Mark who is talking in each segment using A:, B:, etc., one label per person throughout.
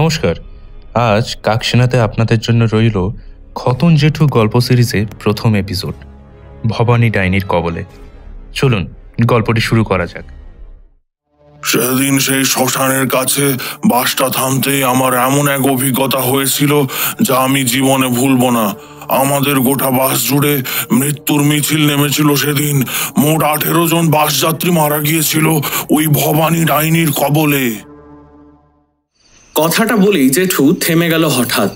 A: নমস্কার। আজ কাকসেনাতে আপনাদের জন্য রইল খতন জেঠু গল্প সিরিজে প্রথম এপিসোড, ভবানী ডাইনির কবলে। চলুন গল্পটি শুরু করা যাক।
B: সেদিন সেই শ্মশানের কাছে বাসটা থামতেই আমার এমন এক অভিজ্ঞতা হয়েছিল যা আমি জীবনে ভুলব না। আমাদের গোটা বাস জুড়ে মৃত্যুর মিছিল নেমেছিল সেদিন। মোট 18 জন বাস যাত্রী মারা গিয়েছিল ওই ভবানী ডাইনির কবলে।
C: কথাটা বলেই জেঠু থেমে গেল হঠাৎ।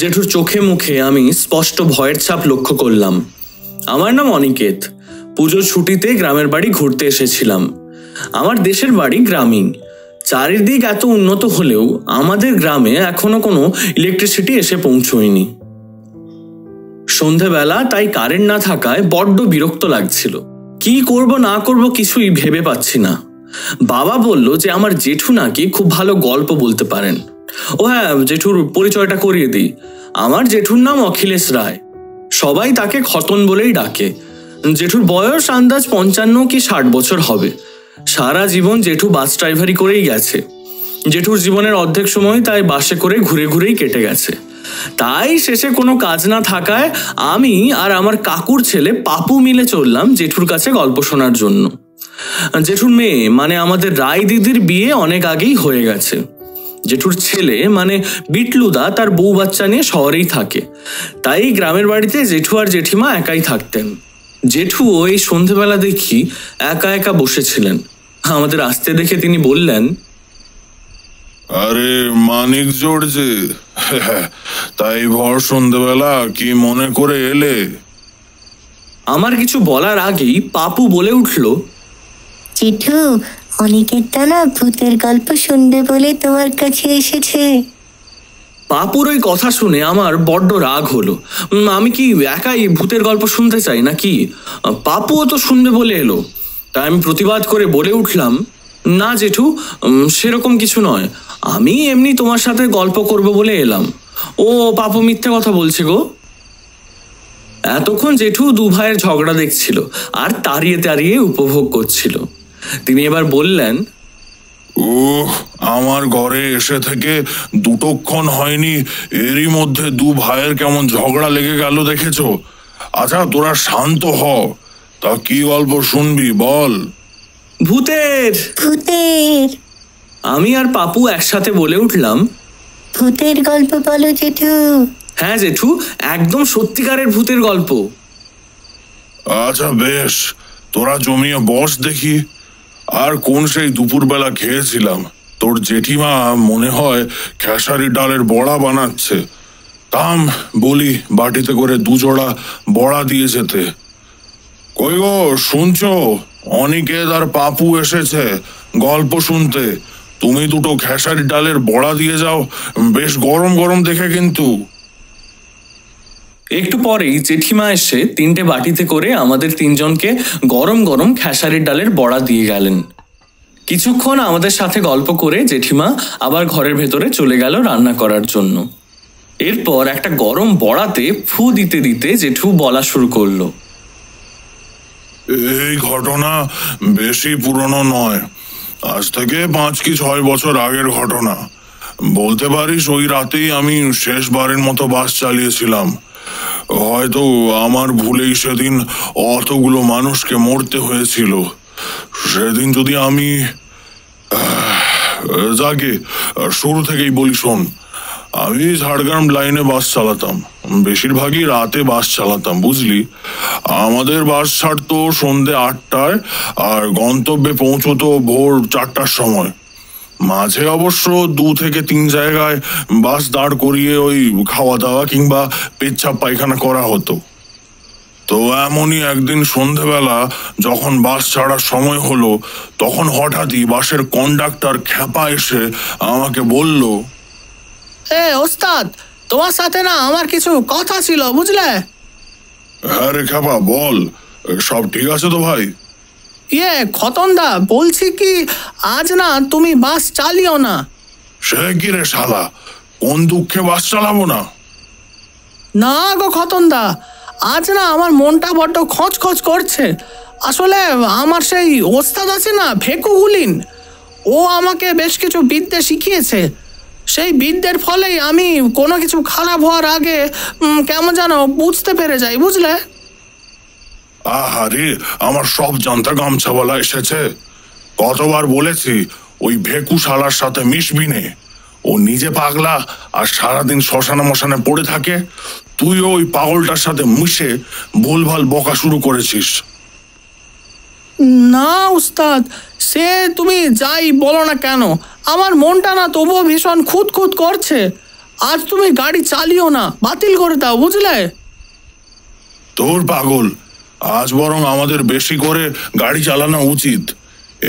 C: জেঠুর চোখে মুখে আমি স্পষ্ট ভয়ের ছাপ লক্ষ্য করলাম। আমার নাম অনিকেত। পুজোর ছুটিতে গ্রামের বাড়ি ঘুরতে এসেছিলাম। আমার দেশের বাড়ি গ্রামীণ। চারিদিক এত উন্নত হলেও আমাদের গ্রামে এখনো কোনো ইলেকট্রিসিটি এসে পৌঁছয়নি। সন্ধেবেলা তাই কারেন্ট না থাকায় বড্ড বিরক্ত লাগছিল। কি করব না করব কিছুই ভেবে পাচ্ছি না। বাবা বলল যে আমার জেঠু নাকি খুব ভালো গল্প বলতে পারেন। ও হ্যাঁ, জেঠুর পরিচয়টা করিয়ে দিই। আমার জেঠুর নাম অখিলেশ রায়। সবাই তাকে খতন বলেই ডাকে। জেঠুর বয়স আন্দাজ 55 কি 60 বছর হবে। সারা জীবন জেঠু বাস ড্রাইভারি করেই গেছে। জেঠুর জীবনের অর্ধেক সময় তাই বাসে করে ঘুরে ঘুরেই কেটে গেছে। তাই শেষে কোনো কাজ না থাকায় আমি আর আমার কাকুর ছেলে পাপু মিলে চললাম জেঠুর কাছে গল্প শোনার জন্য। জেঠুর মেয়ে মানে আমাদের রায় দিদির বিয়ে অনেক আগেই হয়ে গেছে। জেঠুর ছেলে মানে বিটলুদা তার বউ বাচ্চা নিয়ে শহরেই থাকে। তাই গ্রামের বাড়িতে জেঠু আর জেঠিমা একাই থাকতেন। জেঠু ওই সন্ধেবেলা দেখি একা একা বসেছিলেন। আমাদের আসতে দেখে তিনি বললেন,
B: আরে মানিক জোড় যে, তাই ভর সন্ধেবেলা কি মনে করে এলে?
C: আমার কিছু বলার আগেই পাপু বলে উঠল,
D: জেঠু, অনেকের না ভূতের গল্প শুনবে বলে তোমার কাছে এসেছে।
C: পাপুর ওই কথা শুনে আমার বড্ড রাগ হলো। আমি কি একাই ভূতের গল্প শুনতে চাই নাকি? পাপুও তো শুনবে বলে এলো। তাই আমি প্রতিবাদ করে বলে উঠলাম, না জেঠু, সেরকম কিছু নয়। আমি এমনি তোমার সাথে গল্প করব বলে এলাম। ও পাপু মিথ্যে কথা বলছে গো। এতক্ষণ জেঠু দু ভাইয়ের ঝগড়া দেখছিল আর তাড়িয়ে তাড়িয়ে উপভোগ করছিল। তিনি এবার বললেন,
B: আমার ঘরে এসে থেকে দুটোক্ষণ হয়নি, এরই মধ্যে দু ভাইয়ের কেমন ঝগড়া লেগে গেল দেখেছো? আচ্ছা তোরা শান্ত হ। তা কি গল্প শুনবি বল?
C: ভূতের।
D: ভূতের।
C: আমি আর পাপু একসাথে বলে উঠলাম,
D: ভূতের গল্প বলো জেঠু।
C: হ্যাঁ জেঠু, একদম সত্যিকারের ভূতের গল্প।
B: আচ্ছা বেশ, তোরা জমিয়ে বস দেখি। আর কোন সেই দুপুরবেলা খেয়েছিলাম, তোর জেঠিমা মনে হয় খেসারি ডালের বড়া বানাচ্ছে। তাম বলি বাটিতে করে 2 জোড়া বড়া দিয়ে যেতে। কই গো শুনছো? অনিকেত আর পাপু এসেছে গল্প শুনতে। তুমি দুটো খেসারি ডালের বড়া দিয়ে যাও, বেশ গরম গরম দেখে কিন্তু।
C: একটু পরেই জেঠিমা এসে 3টে বাটিতে করে আমাদের 3 জনকে গরম গরম খেসারির ডালের বড়া দিয়ে গেলেন। কিছুক্ষণ আমাদের সাথে গল্প করে জেঠিমা আবার ঘরের ভেতরে চলে গেল রান্না করার জন্য। এরপর একটা গরম বড়াতে ফু দিতে দিতে জেঠু বলা শুরু করলো,
B: এই ঘটনা বেশি পুরনো নয়, আজ থেকে 5 কি 6 বছর আগের ঘটনা। বলতে পারিস ওই রাতেই আমি শেষবারের মতো বাস চালিয়েছিলাম। হয়তো আমার ভুলেই সেদিন অতগুলো মানুষকে মরতে হয়েছিল। সেদিন যদি আমি যাকে শুরু থেকেই বলি শোন। আমি ঝাড়গ্রাম লাইনে বাস চালাতাম, বেশিরভাগই রাতে বাস চালাতাম বুঝলি। আমাদের বাস ছাড়তো সন্ধে 8টায় আর গন্তব্যে পৌঁছতো ভোর 4টার সময়। মাঝে অবশ্য 2 থেকে 3 জায়গায় বাস দাঁড় করিয়ে ওই খাওয়া দাওয়া কিংবা পেচ্ছাপ পায়খানা করা হতো। তো এমনই একদিন সন্ধেবেলা যখন বাস ছাড়ার সময় হলো, তখন হঠাৎই বাসের কন্ডাক্টর খ্যাপা এসে আমাকে বলল,
E: ওস্তাদ, তোমার সাথে না আমার কিছু কথা ছিল বুঝলে।
B: হ্যাঁ রে খ্যাপা বল, সব ঠিক আছে তো ভাই?
E: খতনদা, বলছি কি আজ না তুমি বাস চালিও না।
B: সে কি রে শালা, কোন দুঃখে বাস চালাবো না?
E: না গো খতনদা, আজ না আমার মনটা বড্ড খচখচ করছে। আসলে আমার সেই ওস্তাদ আছে না ভেকুগুলিন, ও আমাকে বেশ কিছু বিদ্যে শিখিয়েছে। সেই বিদ্যের ফলেই আমি কোনো কিছু খারাপ হওয়ার আগে কেমন যেন বুঝতে পেরে যাই, বুঝলে?
B: আহারে, আমার সব জানতা গামছাওয়ালা এসেছে। কতবার বলেছি ওই ভেকু শালার সাথে মিশবি নে। ও নিজে পাগলা আর সারাদিন শ্মশানে মশানে পড়ে থাকে। তুইও ওই পাগলটার সাথে মিশে ভুলভাল বকা শুরু করেছিস।
E: না উস্তাদ, সে তুমি যাই বলো না কেন, আমার মনটা না তবুও ভীষণ খুঁতখুত করছে। আজ তুমি গাড়ি চালিও না, বাতিল করে দাও, বুঝলে?
B: তোর পাগল, আজ বরং আমাদের বেশি করে গাড়ি চালানো উচিত।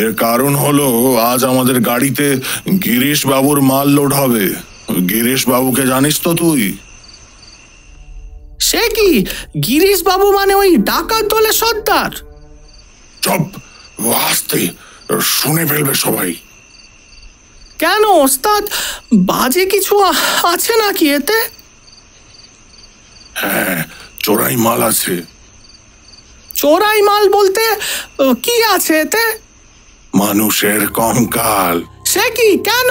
B: এর কারণ হলো আজ আমাদের গাড়িতে গিরিশ বাবুর মাল লোড হবে। গিরিশ বাবুকে জানিস তো তুই?
E: সে কি, গিরিশ বাবু মানে ওই ডাকাত দলের সর্দার?
B: চুপ, আস্তে, শুনে ফেলবে সবাই।
E: কেন ওস্তাদ, বাজে কিছু আছে নাকি এতে?
B: হ্যাঁ, চোরাই মাল আছে।
E: চোরাই মাল বলতে কি আছে এতে?
B: মানুষের কঙ্কাল।
E: সে কি, কেন?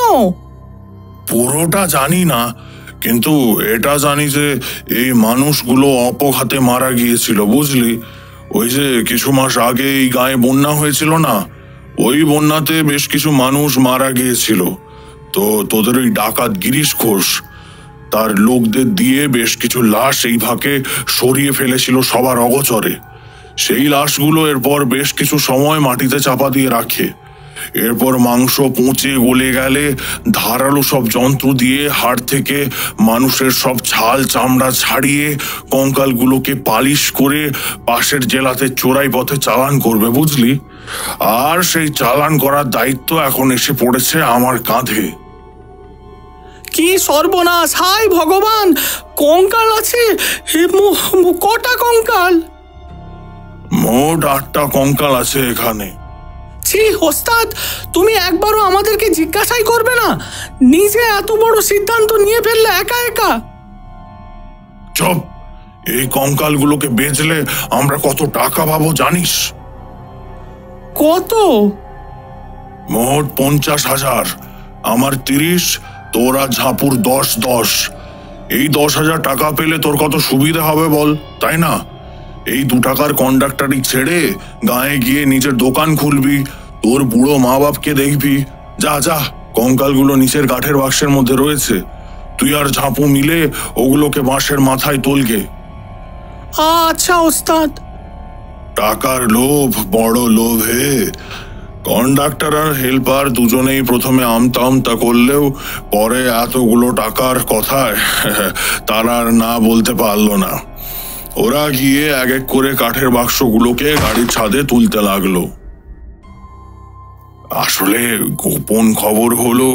B: পুরোটা জানি না, কিন্তু এটা জানি যে এই মানুষগুলো অপঘাতে মারা গিয়েছিল, বুঝলি? ওই যে কিছু মাস আগে এই গায়ে বন্যা হয়েছিল না, ওই বন্যাতে বেশ কিছু মানুষ মারা গিয়েছিল। তো তোদের ওই ডাকাত গিরিশ ঘোষ তার লোকদের দিয়ে বেশ কিছু লাশ এই ভাগে সরিয়ে ফেলেছিল সবার অগোচরে। সেই লাশগুলো এরপর বেশ কিছু সময় মাটিতে চাপা দিয়ে রাখে। এরপর মাংস পচে গলে গেলে ধারালো সব যন্ত্র দিয়ে হাড় থেকে মানুষের সব ছাল চামড়া ছাড়িয়ে কঙ্কালগুলোকে পালিশ করে পাশের জেলাতে চোরাই পথে চালান করবে, বুঝলি? আর সেই চালান করার দায়িত্ব এখন এসে পড়েছে আমার কাঁধে।
E: কি সর্বনাশ! হায় ভগবান, কঙ্কাল আছে? কটা কঙ্কাল?
B: মোট 8টা কঙ্কাল আছে এখানে।
E: ছি ওস্তাদ, তুমি একবারও আমাদেরকে জিজ্ঞাসাই করবে না? নিজে এত বড় সিদ্ধান্ত নিয়ে ফেললে একা একা।
B: চুপ, এই কঙ্কালগুলোকে বেচলে আমরা কত টাকা পাবো জানিস?
E: কত?
B: মোট 50,000। আমার 30, তোরা ঝাঁপুর 10। এই 10,000 টাকা পেলে তোর কত সুবিধা হবে বল, তাই না? এই 2 টাকার কন্ডাক্টারি ছেড়ে গায়ে গিয়ে নিজের দোকান খুলবি, তোর বুড়ো মা বাপকে দেখবি। যা যা, কঙ্কালগুলো নিচের কাঠের বাক্সের মধ্যে রয়েছে, তুই আর ঝাঁপু মিলে ওগুলোকে বাঁশের মাথায় তোলগে।
E: আচ্ছা ওস্তাদ।
B: টাকার লোভ বড় লোভ হে। কন্ডাক্টর আর হেল্পার দুজনেই প্রথমে আমতা আমতা করলেও পরে এতগুলো টাকার কথায় তারা আর না বলতে পারলো না। ওরা গিয়ে এক এক করে কাঠের বাক্সগুলোকে গাড়ির ছাদে তুলতে লাগলো। আসলে গোপন খবর হলো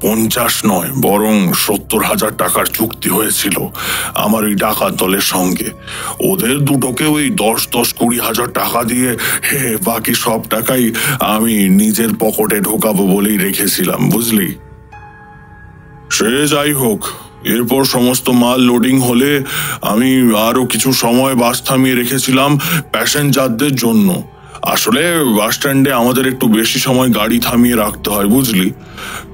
B: 50 নয় বরং 70,000 টাকার চুক্তি হয়েছিল আমার ওই ডাকাত দলের সঙ্গে। ওদের দুটোকে ওই 10-20,000 টাকা দিয়ে বাকি সব টাকাই আমি নিজের পকেটে ঢোকাবো বলেই রেখেছিলাম, বুঝলি? সে যাই হোক, এরপর সমস্ত মাল লোডিং হলে আমি আরো কিছু সময় বাস থামিয়ে রেখেছিলাম প্যাসেঞ্জারদের জন্য। আসলে বাস স্ট্যান্ডে আমাদের একটু বেশি সময় গাড়ি থামিয়ে রাখতে হয়, বুঝলি?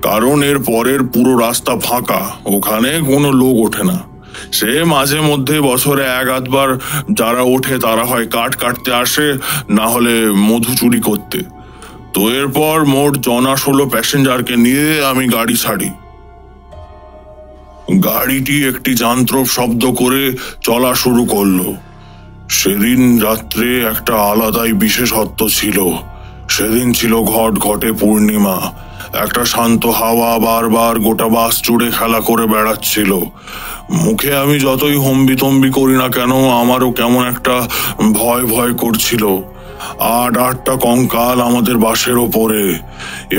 B: কারণ এর পরের পুরো রাস্তা ফাঁকা, ওখানে কোনো লোক ওঠে না। সে মাঝে মধ্যে বছরে 1-8 যারা ওঠে তারা হয় কাঠ কাটতে আসে, না হলে মধু চুরি করতে। তো এরপর মোট 16 প্যাসেঞ্জারকে নিয়ে আমি গাড়ি ছাড়ি। গাড়িটি একটি যান্ত্রক শব্দ করে চলা শুরু করলো। সেদিন রাত্রে একটা আলাদাই বিশেষত্ব ছিল। সেদিন ছিল ঘটঘটে পূর্ণিমা। একটা শান্ত হাওয়া বারবার গোটা বাস জুড়ে খেলা করে বেড়াচ্ছিল। মুখে আমি যতই হম্বিতম্বি করি না কেন, আমারও কেমন একটা ভয় ভয় করছিল। 8টা কঙ্কাল আমাদের বাসের ওপরে,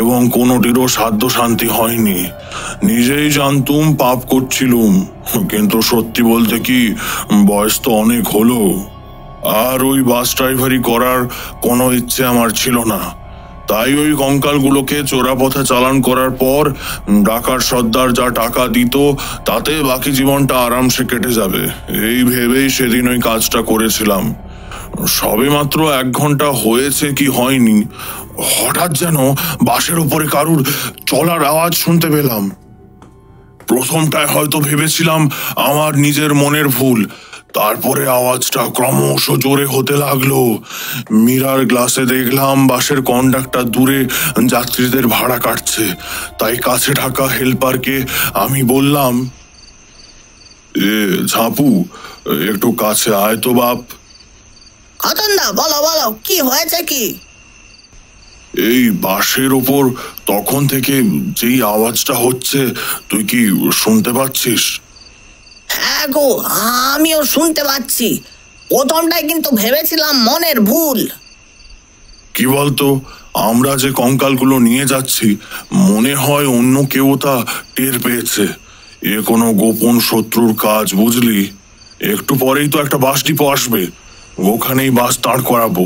B: এবং কোনোটিরও সাধ্য শান্তি হয়নি। নিজেই জানতুম পাপ করছিলুম, কিন্তু সত্যি বলতে কি বয়স তো অনেক হলো, আর ওই বাস ড্রাইভারি করার কোনো ইচ্ছে আমার ছিল না। তাই ওই কঙ্কালগুলোকে চোরাপথে চালান করার পর ডাকার সর্দার যা টাকা দিত তাতে বাকি জীবনটা আরামসে কেটে যাবে, এই ভেবেই সেদিন ওই কাজটা করেছিলাম। সবে মাত্র 1 ঘন্টা হয়েছে কি হয়নি, হঠাৎ যেন বাসের উপরে কারুর চলার আওয়াজ শুনতে পেলাম। প্রথমটায় হয়তো ভেবেছিলাম আমার নিজের মনের ভুল, তারপরে আওয়াজটা ক্রমশ জোরে হতে লাগলো। মিরার গ্লাসে দেখলাম বাসের কন্ডাক্টর দূরে যাত্রীদের ভাড়া কাটছে। তাই কাছে থাকা হেল্পারকে আমি বললাম, ঝাপু, একটু কাছে আয় তো বাপ।
E: খতনদা, বলো বলো, কি হয়েছে কি?
B: এই বাসের ওপর তখন থেকে যেই আওয়াজটা হচ্ছে, তুই কি শুনতে পাচ্ছিস?
E: হ্যাঁ গো, আমিও শুনতে পাচ্ছি। প্রথমটাই কিন্তু ভেবেছিলাম মনের ভুল।
B: কি বলতো, আমরা যে কঙ্কালগুলো নিয়ে যাচ্ছি, মনে হয় অন্য কেউ তা টের পেয়েছে। এ কোনো গোপন শত্রুর কাজ, বুঝলি? একটু পরেই তো একটা বাস ডিপো আসবে, ওখানেই বাস দাঁড় করাবো,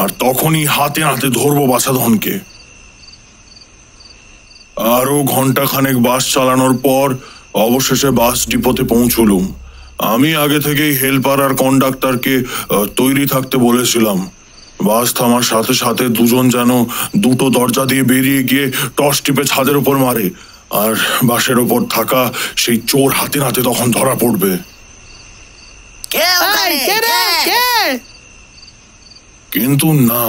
B: আর তখনই হাতে হাতে ধরবো বাছাধনকে। আরো ঘন্টাখানেক বাস চালানোর পর অবশেষে বাস ডিপোতে পৌঁছলুম। আমি আগে থেকেই হেল্পার আর কন্ডাক্টরকে তৈরি থাকতে বলেছিলাম। বাস থামার সাথে সাথে দুজন যেন দুটো দরজা দিয়ে বেরিয়ে গিয়ে টর্চ টিপে ছাদের উপর মারে, আর বাসের ওপর থাকা সেই চোর হাতে হাতে তখন ধরা পড়বে। কিন্তু না,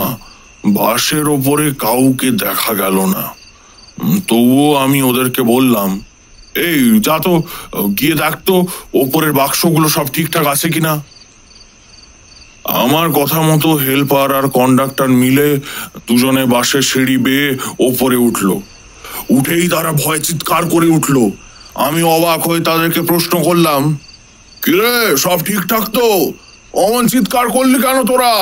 B: বাসের ওপরে কাউকে দেখা গেল না। তবুও আমি ওদেরকে বললাম, এই যা তো, গিয়ে দেখতো ওপরের বাক্সগুলো সব ঠিকঠাক আছে কিনা। আমার কথা মতো হেল্পার আর কন্ডাক্টর মিলে দুজনে বাসের সিঁড়ি বেয়ে ওপরে উঠল। উঠেই তারা ভয় চিৎকার করে উঠল। আমি অবাক হয়ে তাদেরকে প্রশ্ন করলাম, কিরে, সব ঠিকঠাক তো? অমন চিৎকার করলি কেন তোরা?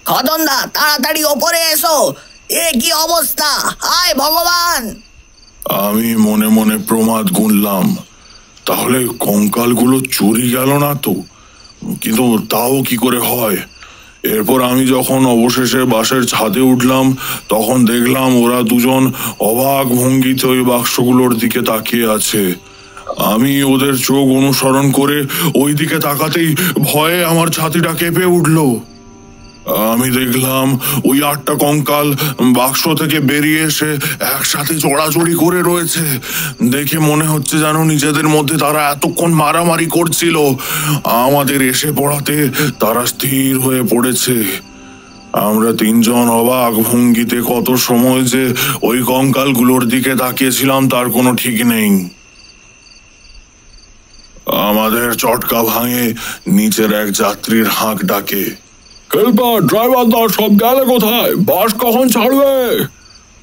E: খতনদা, তাড়াতাড়ি ওপরে এসো, এ কি অবস্থা, হায় ভগবান!
B: আমি মনে মনে প্রমাদ গুনলাম, তাহলে কঙ্কালগুলো চুরি গেল না তো? কিন্তু তাও কি করে হয়? এরপর আমি যখন অবশেষে বাসের ছাদে উঠলাম, তখন দেখলাম ওরা দুজন অবাক ভঙ্গিতে ওই বাক্সগুলোর দিকে তাকিয়ে আছে। আমি ওদের চোখ অনুসরণ করে ওই দিকে তাকাতেই ভয়ে আমার ছাতিটা কেঁপে উঠল। আমি দেখলাম ওই 8টা কঙ্কাল বাক্স থেকে বেরিয়ে এসে একসাথে চড়াচড়ি করে রয়েছে। দেখে মনে হচ্ছে যেন নিজেদের মধ্যে তারা এতক্ষণ মারামারি করছিল। আমাদের এসে পড়াতে তারা স্থির হয়ে পড়েছে। আমরা তিনজন অবাক ভঙ্গিতে কত সময় যে ওই কঙ্কালগুলোর দিকে তাকিয়েছিলাম তার কোনো ঠিক নেই। আমাদের চটকা ভাঙে নিচের এক যাত্রীর হাঁক ডাকে, হেল্পার, ড্রাইভার দা, সব গেলে কোথায়? বাস কখন ছাড়বে?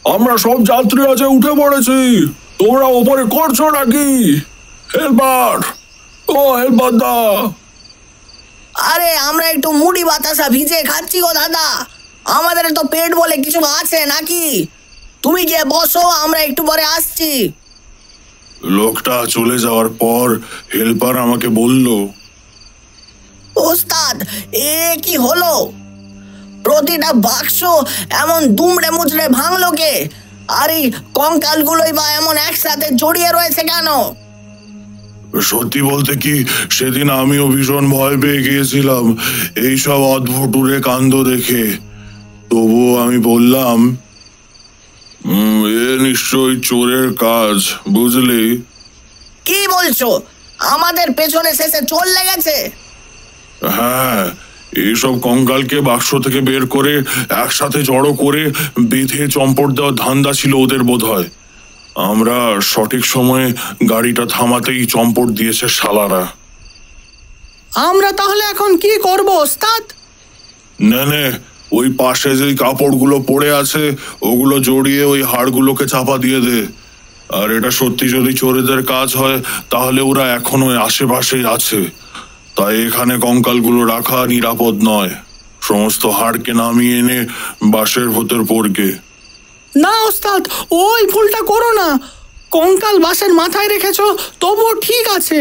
B: আমরা সব যাত্রী আছে উঠে পড়েছি, তোমরা ওপরে করছো নাকি? হেল্পার, ও হেল্পার দা।
E: আরে আমরা একটু মুড়ি বাতাসা ভিজে খাচ্ছি গো দাদা, আমাদের তো পেট বলে কিছু আছে নাকি? তুমি গিয়ে বসো, আমরা একটু পরে আসছি।
B: লোকটা চলে যাওয়ার পর হেল্পার আমাকে বলল,
E: ওস্তাদ, এ কি হলো? প্রতিটা বাক্স এমন দুমড়ে মুচড়ে ভাঙলো কে? আর এই কঙ্কালগুলোই বা এমন একসাথে জড়িয়ে রয়েছে কেন?
B: সত্যি বলতে কি, সেদিন আমিও ভীষণ ভয় পেয়ে গিয়েছিলাম এইসব অদ্ভুতুরে কাণ্ড দেখে। তবুও আমি বললাম, এ নিশ্চয়ই চোরের কাজ, বুঝলি?
E: কি বলছো? আমাদের পেছনে শেষে চোর লেগেছে?
B: হ্যাঁ, এইসব কঙ্কালকে বাক্স থেকে বের করে একসাথে জড়ো করে বেঁধে চম্পট দেওয়ার ধান্দা ছিল ওদের বোধহয়। আমরা সঠিক সময়ে গাড়িটা থামাতেই চম্পট দিয়েছে শালারা।
E: আমরা তাহলে এখন কি করব ওস্তাদ?
B: নে, ওই পাশে যে কাপড়গুলো পড়ে আছে ওগুলো জড়িয়ে ওই হাড়গুলোকে চাপা দিয়ে দে। আর এটা সত্যি যদি চোরেদের কাজ হয়, তাহলে ওরা এখনো আশেপাশেই আছে। তাই এখানে কঙ্কালগুলো রাখা নিরাপদ নয়। সমস্ত হাড়কে নামিয়ে এনে বাসের ভেতর পড়বে।
E: না ওস্তাদ, ওই ভুলটা করো না। কঙ্কাল বাসের মাথায় রেখেছো তবুও ঠিক আছে,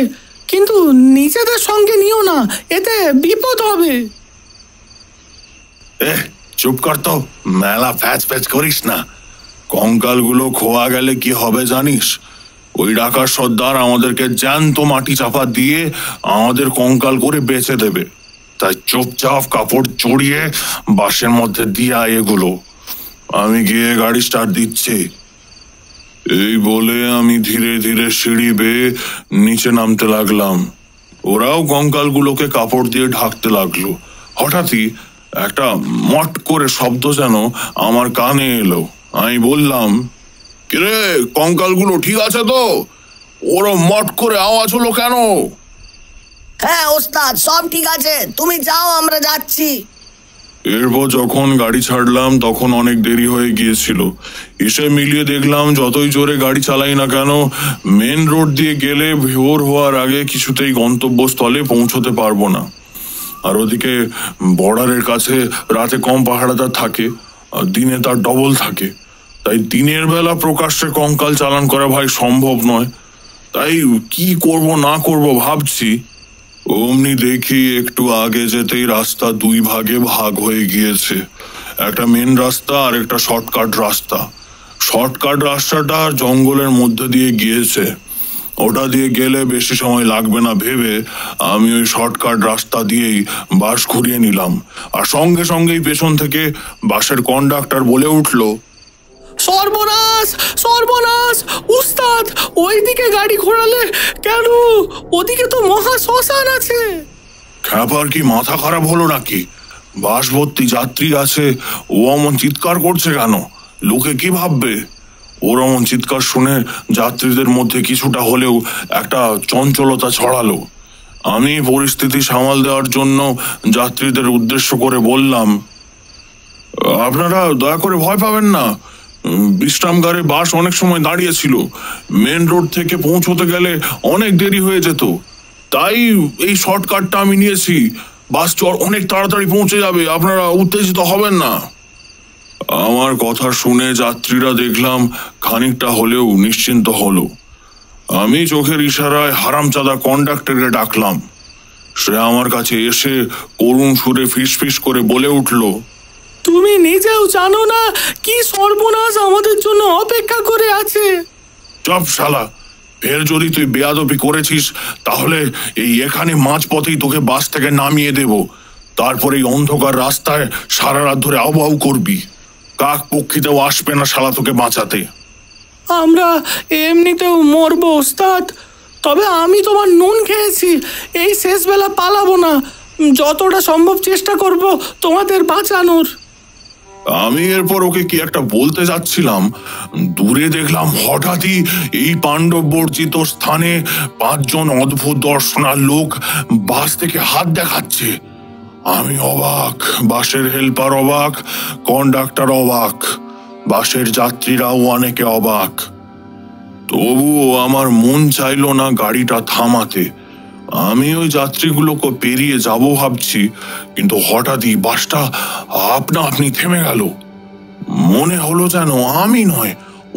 E: কিন্তু নিজেদের সঙ্গে নিও না, এতে বিপদ হবে।
B: চুপ কর তো, মেলা প্যাচ প্যাচ করিস না। কঙ্কালগুলো খোয়া গেলে কি হবে জানিস? ওই ডাকার সর্দার আমাদেরকে জ্যান্ত মাটি চাপা দিয়ে আমাদের কঙ্কাল করে বেচে দেবে। তাই চুপচাপ কাপড় জড়িয়ে বাসের মধ্যে দিয়ে এগুলো। আমি গিয়ে গাড়ি স্টার্ট দিচ্ছি। এই বলে আমি ধীরে ধীরে সিঁড়ি বেয়ে নিচে নামতে লাগলাম। ওরাও কঙ্কালগুলোকে কাপড় দিয়ে ঢাকতে লাগলো। হঠাৎই একটা মট করে শব্দ যেন আমার কানে এলো। আমি বললাম, কিরে, কঙ্কালগুলো ঠিক আছে তো? ওরা মট করে আওয়াজ হলো কেন?
F: হ্যাঁ ওস্তাদ, সব ঠিক আছে, তুমি যাও, আমরা যাচ্ছি।
B: এরপর যখন গাড়ি ছাড়লাম তখন অনেক দেরি হয়ে গিয়েছিল। এসে মিলিয়ে দেখলাম যতই জোরে গাড়ি চালাই না কেন, মেন রোড দিয়ে গেলে ভোর হওয়ার আগে কিছুতেই গন্তব্যস্থলে পৌঁছতে পারবো না। আর ওদিকে বর্ডারের কাছে রাতে কম পাহারাদার থাকে, আর দিনে তার ডবল থাকে। তাই দিনের বেলা প্রকাশ্যে কঙ্কাল চালান করা ভাই সম্ভব নয়। তাই কি করব না করব ভাবছি। অমনি দেখি একটু আগে যেতেই রাস্তা দুই ভাগে ভাগ হয়ে গিয়েছে, একটা মেন রাস্তা আর একটা শর্টকাট রাস্তা। শর্টকাট রাস্তাটা জঙ্গলের মধ্যে দিয়ে গিয়েছে, ওটা দিয়ে গেলে বেশি সময় লাগবে না ভেবে আমি ওই শর্টকাট রাস্তা দিয়েই বাস ঘুরিয়ে নিলাম। আর সঙ্গে সঙ্গেই পেছন থেকে বাসের কন্ডাক্টর বলে উঠলো,
E: সর্বনাশ সর্বনাশ উস্তাদ, ওইদিকে গাড়ি ঘোরালে কেন? ওদিকে তো মহা শ্মশান আছে।
B: খ্যাপার কি মাথা খারাপ হলো নাকি? বাস ভর্তি যাত্রী আছে, ও অমন চিৎকার করছে কেন? লোকে কি ভাববে? ওর অমন চিৎকার শুনে যাত্রীদের মধ্যে কিছুটা হলেও একটা চঞ্চলতা ছড়ালো। আমি পরিস্থিতি সামাল দেওয়ার জন্য যাত্রীদের উদ্দেশ্য করে বললাম, আপনারা দয়া করে ভয় পাবেন না। বিশ্রামগারে বাস অনেক সময় দাঁড়িয়েছিল, মেন রোড থেকে পৌঁছতে গেলে অনেক দেরি হয়ে যেত, তাই এই শর্টকাটটা আমি নিয়েছি। বাস অনেক তাড়াতাড়ি পৌঁছে যাবে, আপনারা উত্তেজিত হবেন না। আমার কথা শুনে যাত্রীরা দেখলাম খানিকটা হলেও নিশ্চিন্ত হলো। আমি চোখের ইশারায় হারামজাদা কন্ডাক্টরকে ডাকলাম। সে আমার কাছে এসে করুণ সুরে ফিসফিস করে বলে উঠল,
E: তুমি নিজেও জানো না কি সর্বনাশ আমাদের জন্য অপেক্ষা করে আছে।
B: চপ শালা, ফের যদি তুই বেয়াদবি করেছিস তাহলে এই এখানে মাঝপথেই তোকে বাস থেকে নামিয়ে দেব। তারপরে এই অন্ধকার রাস্তায় সারা রাত ধরে আউ করবি। কাক পক্ষীতেও আসবে না শালা তোকে বাঁচাতে।
E: আমরা এমনিতেও মরবো ওস্তাদ, তবে আমি তোমার নুন খেয়েছি, এই শেষ বেলা পালাবো না। যতটা সম্ভব চেষ্টা করব তোমাদের বাঁচানোর।
B: আমি এরপর ওকে কি একটা বলতে যাচ্ছিলাম, দূরে দেখলাম হঠাৎই এই পাণ্ডব বর্জিত স্থানে 5 জন অদ্ভুত দর্শনার লোক বাস থেকে হাত দেখাচ্ছে। আমি অবাক, বাসের হেল্পার অবাক, কন্ডাক্টর অবাক, বাসের যাত্রীরাও অনেকে অবাক। তবুও আমার মন চাইল না গাড়িটা থামাতে। আমি ওই যাত্রীগুলোকে পেরিয়ে যাব ভাবছি, কিন্তু হঠাৎই বাসটা আপনি থেমে গেল। মনে হলো যেন আমি নয়,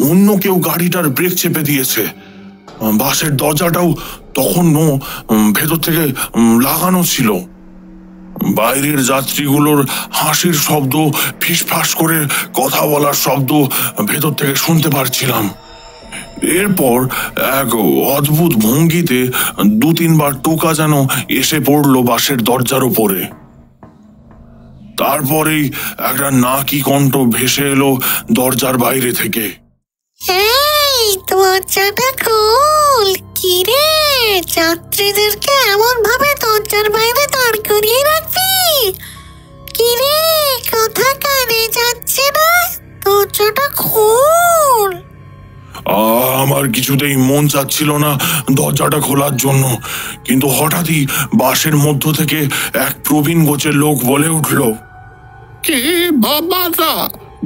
B: অন্য কেউ গাড়িটার ব্রেক চেপে দিয়েছে। বাসের দরজাটাও তখনও ভেতর থেকে লাগানো ছিল। বাইরের যাত্রীগুলোর হাসির শব্দ, ফিসফাস করে কথা বলার শব্দ ভেতর থেকে শুনতে পারছিলাম। এরপর এক অদ্ভুত ভঙ্গিতে 2-3 বার টোকা যেন এসে পড়লো বাসের দরজার উপরে। তারপরেই একটা নাকি কণ্ঠ ভেসে এলো দরজার বাইরে থেকে,
D: এই দরজাটা খোল। কি রে, যাত্রীদেরকে এমন ভাবে দরজার বাইরে দাঁড় করিয়ে রাখবি? কি রে, কথা কানে যাচ্ছে না? দরজাটা খোল।
B: আমার কিছুতেই মন চাচ্ছিল না দরজাটা খোলার জন্য, কিন্তু হঠাৎই বাসের মধ্য থেকে এক প্রবীণ গোছের লোক বলে উঠল,
G: কে বাবারা,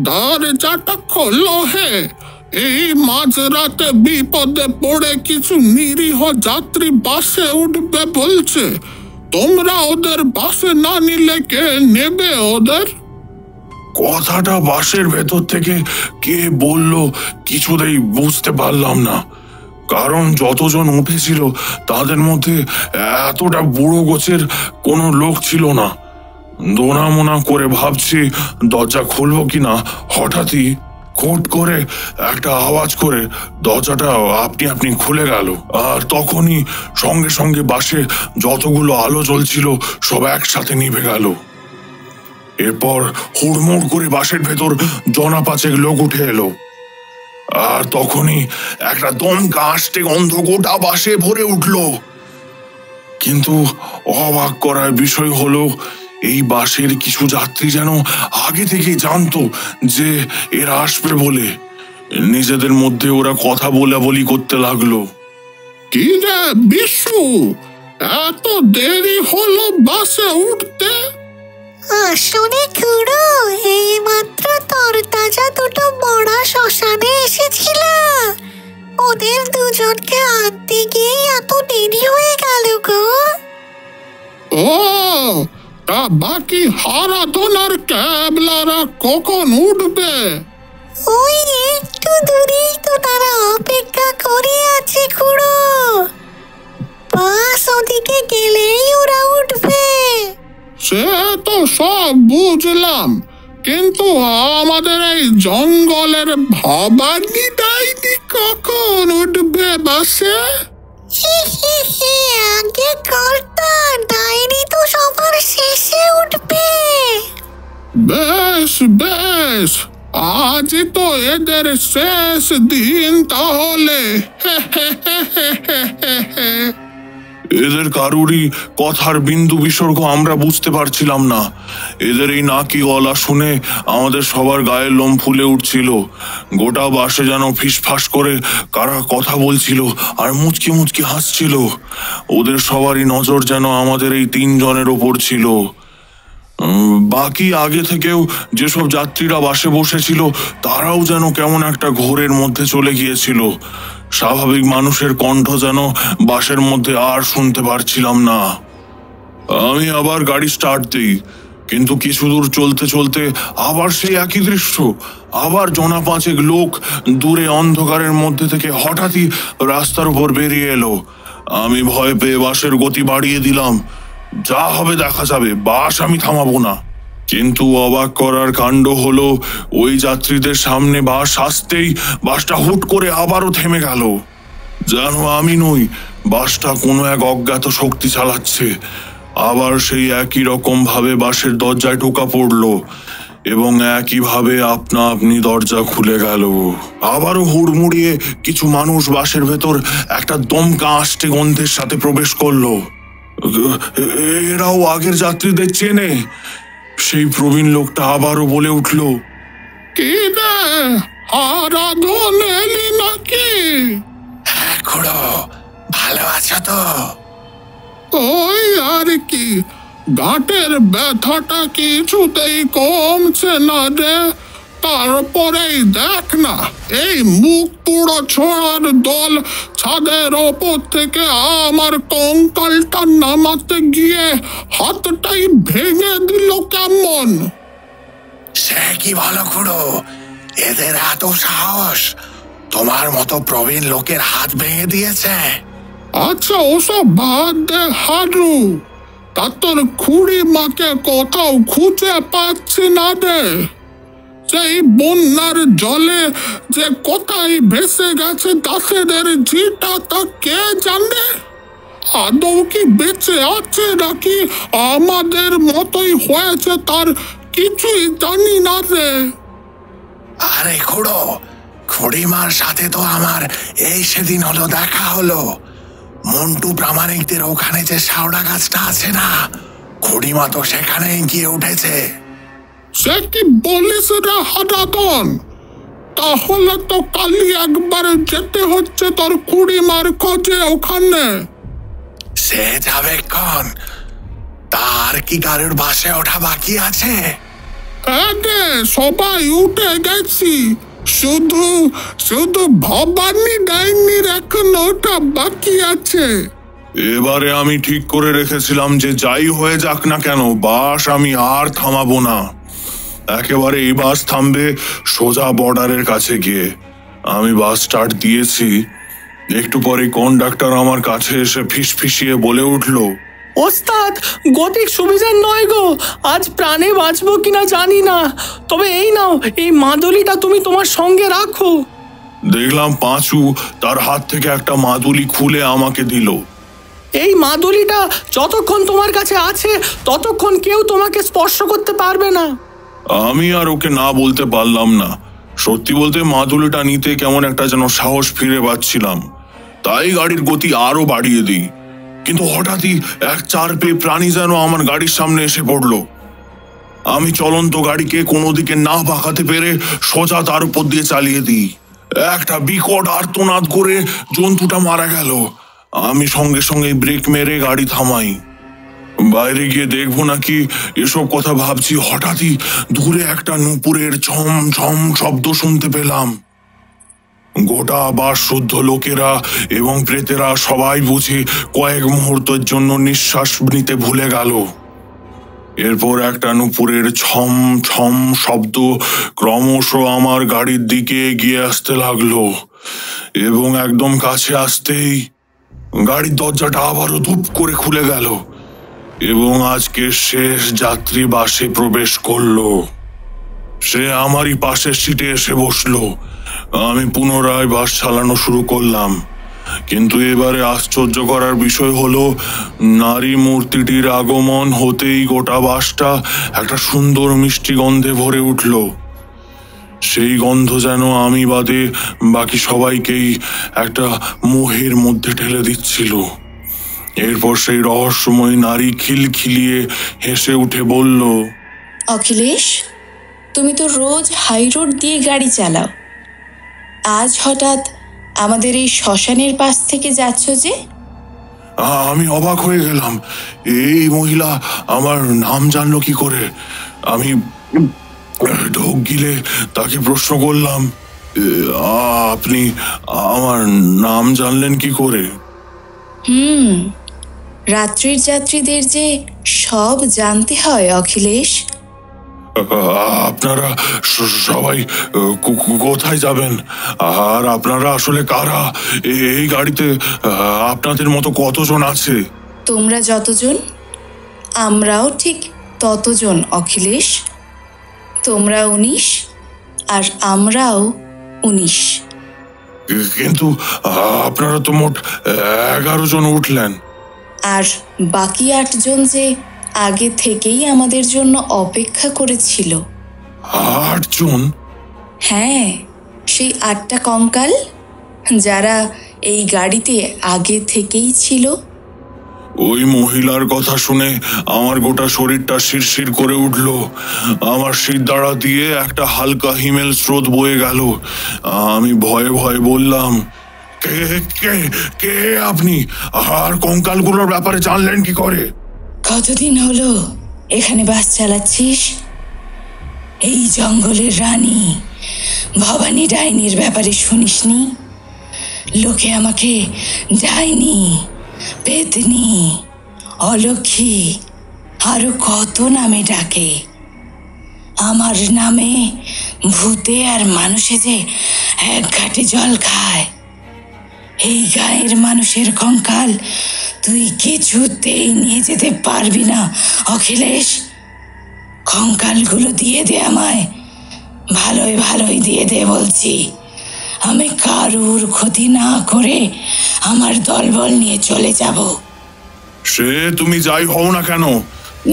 G: দরজাটা খোলো হে। এই মাঝরাতে বিপদে পড়ে কিছু নিরীহ যাত্রী বাসে উঠবে বলছে, তোমরা ওদের বাসে না নিলে কে নেবে ওদের?
B: কথাটা বাসের ভেতর থেকে কে বলল কিছুতেই বুঝতে পারলাম না, কারণ যতজন উঠেছিল তাদের মধ্যে এতটা বুড়ো গোছের কোনো লোক ছিল না। দোনামোনা করে ভাবছি দরজা খুলবো কিনা, হঠাৎই খট করে একটা আওয়াজ করে দরজাটা আপনি খুলে গেল। আর তখনই সঙ্গে সঙ্গে বাসে যতগুলো আলো জ্বলছিল সব একসাথে নিভে গেল। এরপর হুড়মুড় করে বাসের ভেতর 5 লোক উঠে এলো। আর তখনই একটা দমকা আসতে গন্ধ গোটা বাসে ভরে উঠল। কিন্তু অবাক করার বিষয় হলো, এই বাসের কিছু যাত্রী যেন আগে থেকেই জানতো যে এরা আসবে বলে। নিজেদের মধ্যে ওরা কথা বলাবলি করতে লাগলো।
G: কি রে বিশু, এত দেরি হলো বাসে উঠতে?
D: আসলে খুড়ো, এই মাত্র তরতাজা দুটো বড়া শ্মশানে এসেছিল। ওদের দুজনকে আনতে গিয়ে এত দেরি হয়ে গেল গো।
G: ও, তা বাকি হারাধনার ক্যাবলারা কখন উঠবে?
D: ওই একটু দূরেই তো তারা অপেক্ষা করে আছে খুড়ো। বাস ওদিকে গেলেই ওরা উঠবে।
G: সে তো সব বুঝলাম, কিন্তু আমাদের এই জঙ্গলের ভবানী ডাইনি কখন উঠবে বাসে?
D: আগে কর্তা, ডাইনি তো সবার শেষে উঠবে।
G: বেশ বেশ, আজই তো এদের শেষ দিন তাহলে।
B: এদের কারুরই কথার বিন্দু বিসর্গ আমরা বুঝতে পারছিলাম না। এদের এই নাকি গলা শুনে আমাদের সবার গায়ের লোম ফুলে উঠছিল। গোটা বাসে যেন ফিসফাস করে কারা কথা বলছিল আর মুচকি মুচকি হাসছিল। ওদের সবারই নজর যেন আমাদের এই 3 জনের ওপর ছিল। বাকি আগে থেকেও যেসব যাত্রীরা বাসে বসেছিল তারাও যেন কেমন একটা ঘোরের মধ্যে চলে গিয়েছিল। স্বাভাবিক মানুষের কণ্ঠ যেন বাসের মধ্যে আর শুনতে পারছিলাম না। আমি আবার গাড়ি স্টার্ট দিই, কিন্তু কিছু দূর চলতে চলতে আবার সেই একই দৃশ্য। আবার জনা 5 লোক দূরে অন্ধকারের মধ্যে থেকে হঠাৎই রাস্তার উপর বেরিয়ে এলো। আমি ভয় পেয়ে বাসের গতি বাড়িয়ে দিলাম। যা হবে দেখা যাবে, বাস আমি থামাবো না। কিন্তু অবাক করার কাণ্ড হলো, ওই যাত্রীদের সামনে বাস আসতেই বাসটা হুট করে আবারও থেমে গেল। যেন আমি নই, বাসটা কোনো এক অজ্ঞাত শক্তি চালাচ্ছে। আবার সেই একই রকম ভাবে বাসের দরজায় ঢোকা পড়লো এবং একইভাবে আপনা আপনি দরজা খুলে গেল। আবারও হুড়মুড়িয়ে কিছু মানুষ বাসের ভেতর একটা দমকা আষ্টে গন্ধের সাথে প্রবেশ করলো। এরাও আগের যাত্রীদের চেনে। সেই প্রবীণ লোকটা আবারও বলে উঠল,
G: কি রে, আরাধন এলি নাকি?
B: খুড়ো, ভালো আছো তো?
G: ওই আর কি, গাঁটের ব্যথাটা কিছুতেই কমছে না রে। তারপরেই দেখ না, এই মুখ পুরো ছোড়ার দল ছাদের ওপর থেকে আমার কঙ্কালটা নামাতে গিয়ে হাতটাই ভেঙে দিল কেমন।
B: সে কি ভালো খুড়ো, এদের এত সাহস? তোমার মতো প্রবীণ লোকের হাত ভেঙে দিয়েছে?
G: আচ্ছা, ওসব বাদ দে হারু, তা তোর খুড়ি মাকে কোথাও খুঁজে পাচ্ছি না রে। সেই বন্যার জলে যে কোথায় ভেসে গেছে দাসেদের ঝিটা, তা কে জানে? আদৌ কি বেঁচে আছে নাকি আমাদের মতোই হয়েছে তার কিছুই জানি না রে।
B: আরে খুড়ো, খুড়িমার সাথে তো আমার এই সেদিন হলো দেখা হলো। মন্টু প্রামাণিকদের ওখানে যে শাওড়া গাছটা আছে না, খুড়িমা তো সেখানেই গিয়ে উঠেছে।
G: সে কি বলিস রে হারাধন? তাহলে তো কালি একবার যেতে হচ্ছে তোর খুড়িমার খোঁজে ওখানে।
B: সে যাবে কখন? তার কি কারোর বাসে ওঠা বাকি আছে?
G: আগে সবাই উঠে গেছি, শুধু শুধু ভবানী ডাইনির এখন ওটা বাকি আছে।
B: এবারে আমি ঠিক করে রেখেছিলাম যে যাই হয়ে যাক না কেন, বাস আমি আর থামাবো না। একেবারে এই বাস থামবে সোজা বর্ডারের কাছে গিয়ে। আমি বাস স্টার্ট দিয়েছি, একটু পরে কন্ডাক্টর আমার কাছে এসে ফিসফিসিয়ে বলে উঠলো,
E: ওস্তাদ, গতিক সুবিধার নয় গো, আজ প্রাণে বাঁচবো কিনা জানি না, তবে এই নাও, এই মাদুলিটা তুমি তোমার সঙ্গে রাখো।
B: দেখলাম পাঁচু তার হাত থেকে একটা মাদুলি খুলে আমাকে দিল।
E: এই মাদুলিটা যতক্ষণ তোমার কাছে আছে ততক্ষণ কেউ তোমাকে স্পর্শ করতে পারবে না।
B: আমি আর ওকে না বলতে পারলাম না। সত্যি বলতে মাদুলিটা নিতে কেমন একটা যেন সাহস ফিরে পাচ্ছিলাম, তাই গাড়ির গতি আরো বাড়িয়ে দিই। কিন্তু হঠাৎই এক চার পেয়ে প্রাণী যেন আমার গাড়ির সামনে এসে পড়লো। আমি চলন্ত গাড়িকে কোনো দিকে না বাঁকাতে পেরে সোজা তার উপর দিয়ে চালিয়ে দিই। একটা বিকট আর্তনাদ করে জন্তুটা মারা গেল। আমি সঙ্গে সঙ্গে ব্রেক মেরে গাড়ি থামাই। বাইরে গিয়ে দেখবো নাকি এসব কথা ভাবছি, হঠাৎই দূরে একটা নূপুরের ঝম ঝম শব্দ শুনতে পেলাম। গোটা বাস শুদ্ধ লোকেরা এবং প্রেতেরা সবাই বুঝি কয়েক মুহূর্তের জন্য নিঃশ্বাস নিতে ভুলে গেল। এরপর একটা নূপুরের ছম ছম শব্দ ক্রমশ আমার গাড়ির দিকে এগিয়ে আসতে লাগলো এবং একদম কাছে আসতেই গাড়ির দরজাটা আবারও ধুপ করে খুলে গেল এবং আজকে শেষ যাত্রী বাসে প্রবেশ করলো। সে আমারই পাশের সিটে এসে বসলো। আমি পুনরায় বাস চালানো শুরু করলাম। কিন্তু এবারে আশ্চর্য করার বিষয় হলো, নারী মূর্তিটির আগমন হতেই গোটা বাসটা একটা সুন্দর মিষ্টি গন্ধে ভরে উঠল। সেই গন্ধ যেন আমি বাদে বাকি সবাইকেই একটা মোহের মধ্যে ঠেলে দিচ্ছিল। এরপর সেই রহস্যময় নারী খিলখিলিয়ে হেসে উঠে বলল,
H: অখিলেশ, তুমি তো রোজ হাই রোড দিয়ে গাড়ি চালাও, আজ হঠাৎ আমাদের এই শ্মশানের পাশ থেকে যাচ্ছ যে?
B: আমি অবাক হয়ে গেলাম। এই মহিলা আমার নাম জানলো কি করে? আমি ঢোক গিলে তাকে প্রশ্ন করলাম, আপনি আমার নাম জানলেন কি করে?
H: রাত্রির যাত্রীদের যে সব জানতে হয় অখিলেশ।
B: আপনারা সবাই কোথায় যাবেন? আর আপনারা আসলে কারা? এই গাড়িতে আপনাদের মতো কতজন আছে?
H: তোমরা যতজন, আমরাও ঠিক ততজন অখিলেশ। তোমরা 19 আর আমরাও 19।
B: কিন্তু আপনারা তো মোট 11 জন উঠলেন।
H: আর বাকি 8 জন যে আগে থেকেই আমাদের জন্য অপেক্ষা করেছিল।
B: 8 জন?
H: হ্যাঁ, সেই 8টা কঙ্কাল যারা এই গাড়িতে আগে থেকেই ছিল।
B: ওই মহিলার কথা শুনে আমার গোটা শরীরটা শিরশির করে উঠল। আমার শিরদাঁড়া দিয়ে একটা হালকা হিমেল স্রোত বয়ে গেল। আমি ভয়ে ভয়ে বললাম, কে কে কে আপনি? আর কঙ্কালগুলোর ব্যাপারে জানলেন কি করে?
H: কতদিন হলো এখানে বাস চালাচ্ছিস? এই জঙ্গলের রানী ভবানী ডাইনির ব্যাপারে শুনিসনি? লোকে আমাকে ডাইনি, পেতনি, অলক্ষী আরো কত নামে ডাকে। আমার নামে ভূতে আর মানুষে যে এক ঘাটে জল খায়। এই গায়ের মানুষের কঙ্কাল তুই কিছুতেই নিয়ে যেতে পারবি না অখিলেশ। কঙ্কালগুলো দিয়ে দে আমায়, ভালোই ভালোই দিয়ে দে বলছি। আমি কারুর ক্ষতি না করে আমার দলবল নিয়ে চলে যাব।
B: সে তুমি যাই হও না কেন,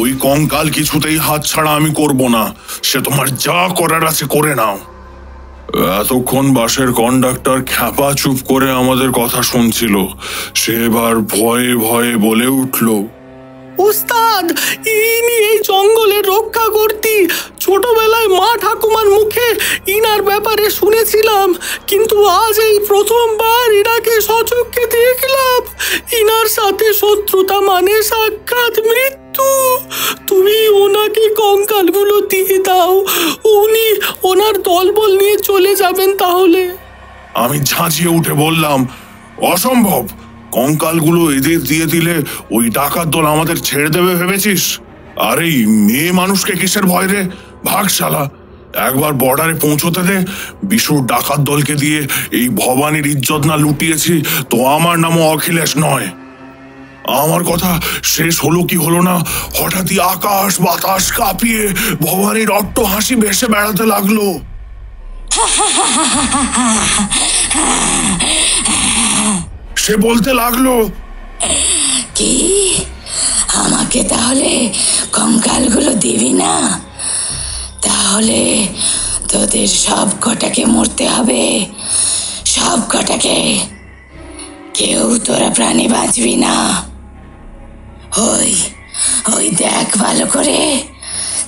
B: ওই কঙ্কাল কিছুতেই হাত ছাড়া আমি করব না। সে তোমার যা করার আছে করে নাও। এতক্ষণ বাসের কন্ডাক্টর খ্যাপা চুপ করে আমাদের কথা শুনছিল। সে এবার ভয়ে ভয়ে বলে উঠল,
E: উস্তাদ, ইনি এই জঙ্গলের রক্ষা কর্তি। ছোটবেলায় মা ঠাকুমার মুখে ইনার ব্যাপারে শুনেছিলাম, কিন্তু আজ এই প্রথমবার ইনাকে সচক্ষে দেখলাম। ইনার সাথে শত্রুতা মানে সাক্ষাৎ মৃত্যু। তুমি ওনাকে কঙ্কালগুলো দিয়ে দাও, উনি ওনার দলবল নিয়ে চলে যাবেন তাহলে।
B: আমি ঝাঁঝিয়ে উঠে বললাম, অসম্ভব। কঙ্কালগুলো এদের দিয়ে দিলে ওই ডাকাত দল আমাদের ছেড়ে দেবে ভেবেছিস? আর এই মেয়ে মানুষকে কিসের ভয় রে? ভাগ শালা। একবার বর্ডারে পৌঁছতে দে। বিশুর ডাকাত দলকে দিয়ে এই ভবানীর ইজ্জত না লুটিয়েছি তো আমার নামও অখিলেশ নয়। আমার কথা শেষ হলো কি হলো না, হঠাৎই আকাশ বাতাস কাঁপিয়ে ভবানীর অট্ট হাসি ভেসে বেড়াতে লাগলো। সে বলতে লাগলো,
H: কি আমাকে তাহলে কঙ্কালগুলো দিবি না? তাহলে তোদের সব কটাকে মরতে হবে, সব কটাকে। কেউ তোরা প্রাণে বাঁচবি না। ওই ওই দেখ, ভালো করে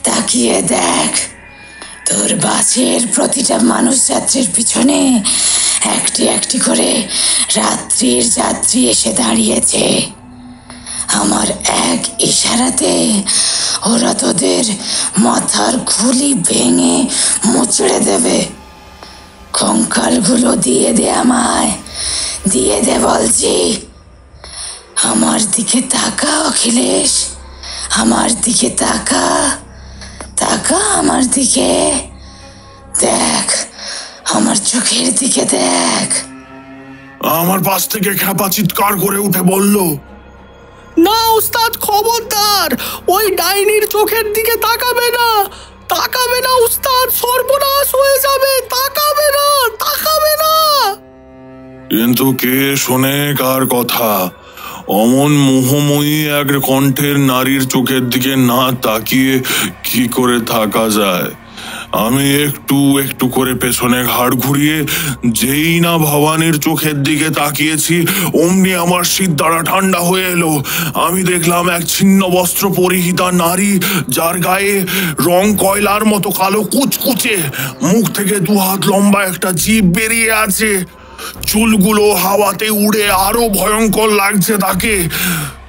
H: তাকিয়ে দেখ, তোর বাসের প্রতিটা মানুষ যাত্রীর পিছনে একটি একটি করে রাত্রির যাত্রী এসে দাঁড়িয়েছে। আমার এক ইশারাতে ওরা তোদের মাথার খুলি ভেঙে মুচড়ে দেবে। কঙ্কালগুলো দিয়ে দে আমায়, দিয়ে দে বলছি। আমার দিকে তাকা অখিলেশ, আমার দিকে তাকা, তাকা আমার দিকে, দেখ আমার চোখের দিকে দেখ।
B: আমার পাশ থেকে খ্যাপা চিৎকার করে উঠে বলল,
E: না উস্তাদ, খবরদার, ওই ডাইনির চোখের দিকে তাকাবে না, তাকাবে না উস্তাদ, সর্বনাশ হয়ে যাবে, তাকাবে না, তাকাবে না।
B: কিন্তু কে শোনে কার কথা? অমন মোহময়ী এক কণ্ঠের নারীর চোখের দিকে না তাকিয়ে কি করে থাকা যায়? আমি একটু একটু করে পেছনে ঘাড় ঘুরিয়ে যেই না ভবানীর চোখের দিকে তাকিয়েছি, অমনি আমার শীতদাঁড়া ঠান্ডা হয়ে এলো। আমি দেখলাম এক ছিন্ন বস্ত্র পরিহিতা নারী, যার গায়ে রং কয়লার মতো কালো কুচকুচে, মুখ থেকে 2 হাত লম্বা একটা জিভ বেরিয়ে আছে, চুলগুলো হাওয়াতে উড়ে আরো ভয়ঙ্কর লাগছে তাকে।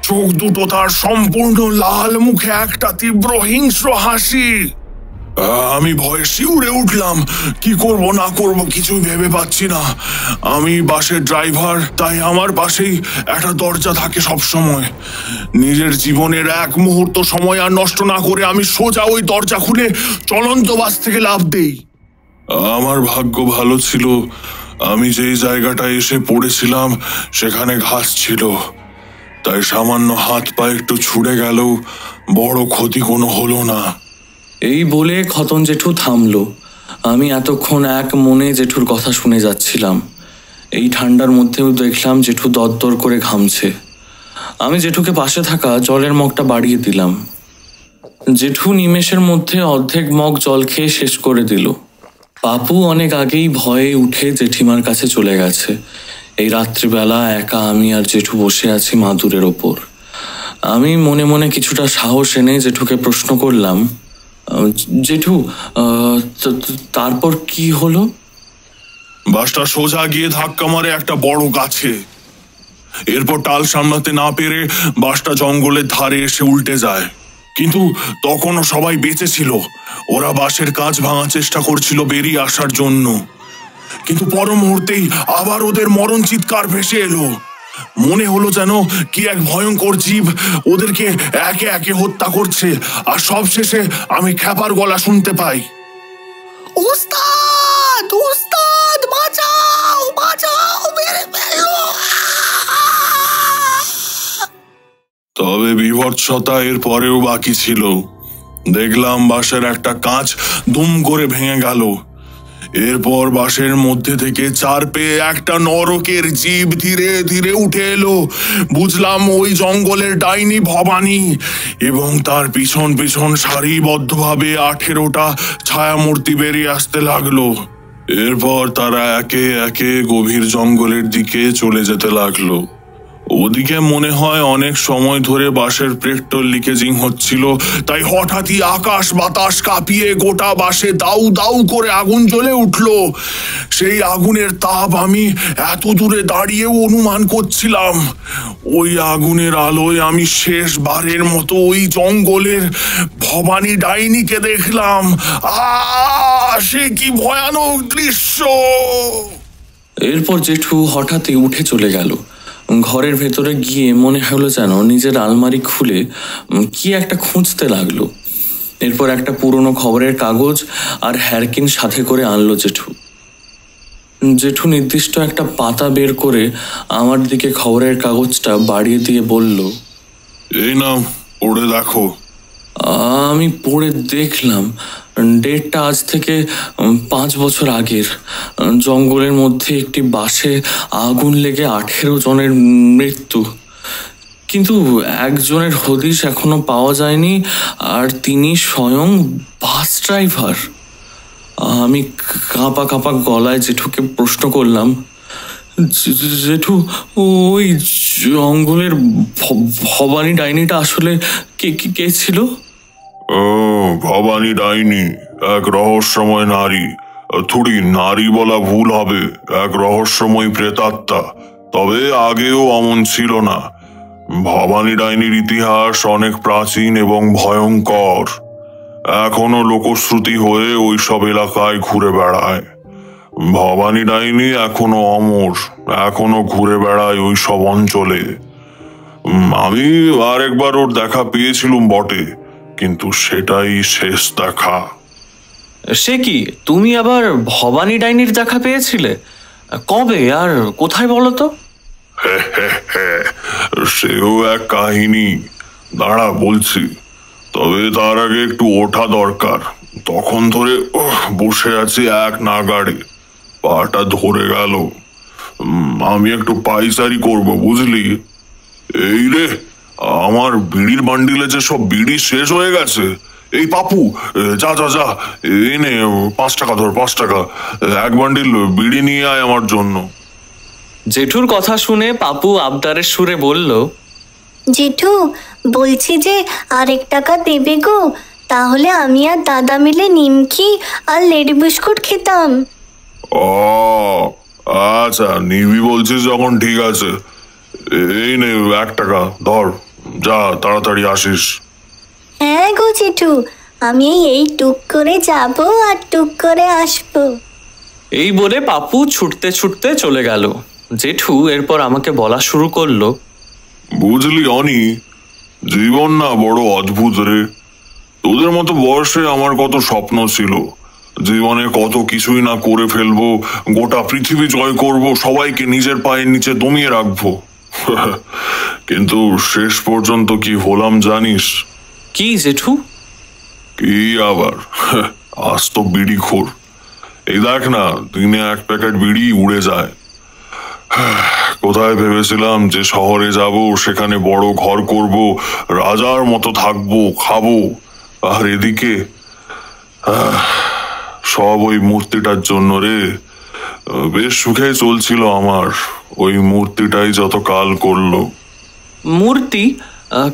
B: চোখ দুটো তার সম্পূর্ণ লাল, মুখে একটা তীব্র হিংস্র হাসি। আমি ভয়ে শিউরে উঠলাম। কি করব না করব কিছুই ভেবে পাচ্ছি না। আমি বাসের ড্রাইভার, তাই আমার পাশেই একটা দরজা থাকে সব সময়। নিজের জীবনের এক মুহূর্ত সময় আর নষ্ট না করে আমি সোজা ওই দরজা খুলে চলন্ত বাস থেকে লাফ দেই। আমার ভাগ্য ভালো ছিল, আমি যেই জায়গাটায় এসে পড়েছিলাম সেখানে ঘাস ছিল, তাই সামান্য হাত পা একটু ছুড়ে গেলেও বড় ক্ষতি কোনো হলো না।
C: এই বলে খতন জেঠু থামলো। আমি এতক্ষণ এক মনে জেঠুর কথা শুনে যাচ্ছিলাম। এই ঠান্ডার মধ্যেও দেখলাম জেঠু দরদর করে ঘামছে। আমি জেঠুকে পাশে থাকা জলের মগটা বাড়িয়ে দিলাম। জেঠু নিমেষের মধ্যে অর্ধেক মগ জল খেয়ে শেষ করে দিল। পাপু অনেক আগেই ভয়ে উঠে জেঠিমার কাছে চলে গেছে। এই রাত্রিবেলা একা আমি আর জেঠু বসে আছি মাদুরের ওপর। আমি মনে মনে কিছুটা সাহস এনে জেঠুকে প্রশ্ন করলাম, জেঠু তারপর কি হলো?
B: বাসটা সোজা গিয়ে ধাক্কা মারে একটা বড় গাছে। এরপর টাল সামলাতে না পেরে বাসটা জঙ্গলের ধারে এসে উল্টে যায়। কিন্তু তখনও সবাই বেঁচে ছিল। ওরা বাসের কাঁচ ভাঙার চেষ্টা করছিল বেরিয়ে আসার জন্য, কিন্তু পর মুহূর্তেই আবার ওদের মরণ চিৎকার ভেসে এলো। মনে হলো যেন কি এক ভয়ঙ্কর জীব ওদেরকে একে একে হত্যা করছে। আর সবশেষে আমি খ্যাপার গলা শুনতে পাই,
E: উস্তাদ, উস্তাদ, বাঁচাও, বাঁচাও, মেরে ফেললো।
B: তবে বিভৎসতা এর পরেও বাকি ছিল। দেখলাম বাসের একটা কাঁচ দুম করে ভেঙে গেল। এরপর বাসের মধ্যে থেকে চার পেয়ে একটা নরকের জীব ধীরে ধীরে উঠে এলো। বুঝলাম ওই জঙ্গলের ডাইনি ভবানী, এবং তার পিছন পিছন সারিবদ্ধভাবে 18টা ছায়ামূর্তি বেরিয়ে আসতে লাগলো। এরপর তারা একে একে গভীর জঙ্গলের দিকে চলে যেতে লাগলো। ওদিকে মনে হয় অনেক সময় ধরে বাসের পেট্রোল লিকেজিং হচ্ছিল, তাই হঠাৎই আকাশ বাতাস কাঁপিয়ে গোটা বাসে দাউ দাউ করে আগুন জ্বলে উঠল। সেই আগুনের তাপ আমি এত দূরে দাঁড়িয়েও অনুমান করছিলাম। ওই আগুনের আলোয় আমি শেষবারের মতো ওই জঙ্গলের ভবানী ডাইনিকে দেখলাম। সে কি ভয়ানক দৃশ্য!
C: এরপর জেঠু হঠাৎই উঠে চলে গেল। ঘরের ভেতরে গিয়ে মনে হলো যেন নিজের আলমারি খুলে কি একটা খুঁজতে লাগলো। এরপর একটা পুরনো খবরের কাগজ আর হ্যারকিন সাথে করে আনলো জেঠু। জেঠু নির্দিষ্ট একটা পাতা বের করে আমার দিকে খবরের কাগজটা বাড়িয়ে দিয়ে বলল,
B: এই নাও, পড়ে দেখো।
C: আমি পড়ে দেখলাম ডেটটা আজ থেকে 5 বছর আগের। জঙ্গলের মধ্যে একটি বাসে আগুন লেগে 18 জনের মৃত্যু, কিন্তু একজনের হদিশ এখনো পাওয়া যায়নি, আর তিনি স্বয়ং বাস ড্রাইভার। আমি কাঁপা কাঁপা গলায় জেঠুকে প্রশ্ন করলাম, জেঠু ওই জঙ্গলের ভবানী ডাইনিটা আসলে কে ছিল?
B: ভবানী ডাইনি এক রহস্যময় নারী, থুড়ি নারী বলা ভুল হবে, এক রহস্যময় প্রেতাত্মা। তবে আগেও অমন ছিল না। ভবানী ডাইনির ইতিহাস অনেক প্রাচীন এবং ভয়ঙ্কর। এখনো লোকশ্রুতি হয়ে ওইসব এলাকায় ঘুরে বেড়ায়। ভবানী ডাইনি এখনো অমর, এখনো ঘুরে বেড়ায় ওই সব অঞ্চলে। আমি আরেকবার ওর দেখা পেয়েছিলাম বটে, কিন্তু সেটাই শেষ দেখা।
C: সে কি, তুমি আবার ভবানী ডাইনির দেখা পেয়েছিলে? কবে আর কোথায় বলো তো?
B: সেও এক কাহিনী, দাঁড়া বলছি। তবে তার আগে একটু ওঠা দরকার। তখন ধরে বসে আছি এক নাগাড়ে, পাটা ধরে গেল। আমি একটু পাইচারি করব, বুঝলি? এই রে, আমার বিড়ির বান্ডিলে যে সব বিড়ি শেষ হয়ে গেছে। এই পাপু, যা যা যা, এই নে 5 টাকা ধর, 5 টাকা। এক বান্ডিল বিড়ি নিয়ে আয় আমার জন্য।
C: জেঠুর কথা শুনে পাপু আবদারের সুরে বলল,
D: জেঠু বলছি যে 1 টাকা দেবে গো, তাহলে আমি আর দাদা মিলে নিমকি আর লেডি বিস্কুট খেতাম।
B: আচ্ছা, নিবি বলছিস যখন, ঠিক আছে। এই নে 1 টাকা ধর, যা তাড়াতাড়ি আসিস।
D: হ্যাঁ গো জেঠু, আমি এই টুক করে যাব আর টুক করে আসবো।
C: এই বলে পাপু ছুটতে ছুটতে চলে গেল। জেঠু এরপর আমাকে বলা শুরু করলো,
B: বুঝলি অনি, জীবন না বড় অদ্ভুত রে। তোদের মতো বয়সে আমার কত স্বপ্ন ছিল, জীবনে কত কিছুই না করে ফেলবো, গোটা পৃথিবী জয় করব, সবাইকে নিজের পায়ের নিচে দমিয়ে রাখবো। কিন্তু শেষ পর্যন্ত কি হলাম জানিস?
C: কি জেঠু?
B: কি আবার, আজ তো বিড়িখোর। এই দেখ না, দিনে 1 প্যাকেট বিড়ি উড়ে যায়। কোথায় ভেবেছিলাম যে শহরে যাব, সেখানে বড় ঘর করব, রাজার মতো থাকবো, খাবো। আর এদিকে সব ওই মূর্তিটার জন্য রে। বেশ সুখে চলছিল আমার, ওই মূর্তিটাই যত কাল করলো।
C: মূর্তি?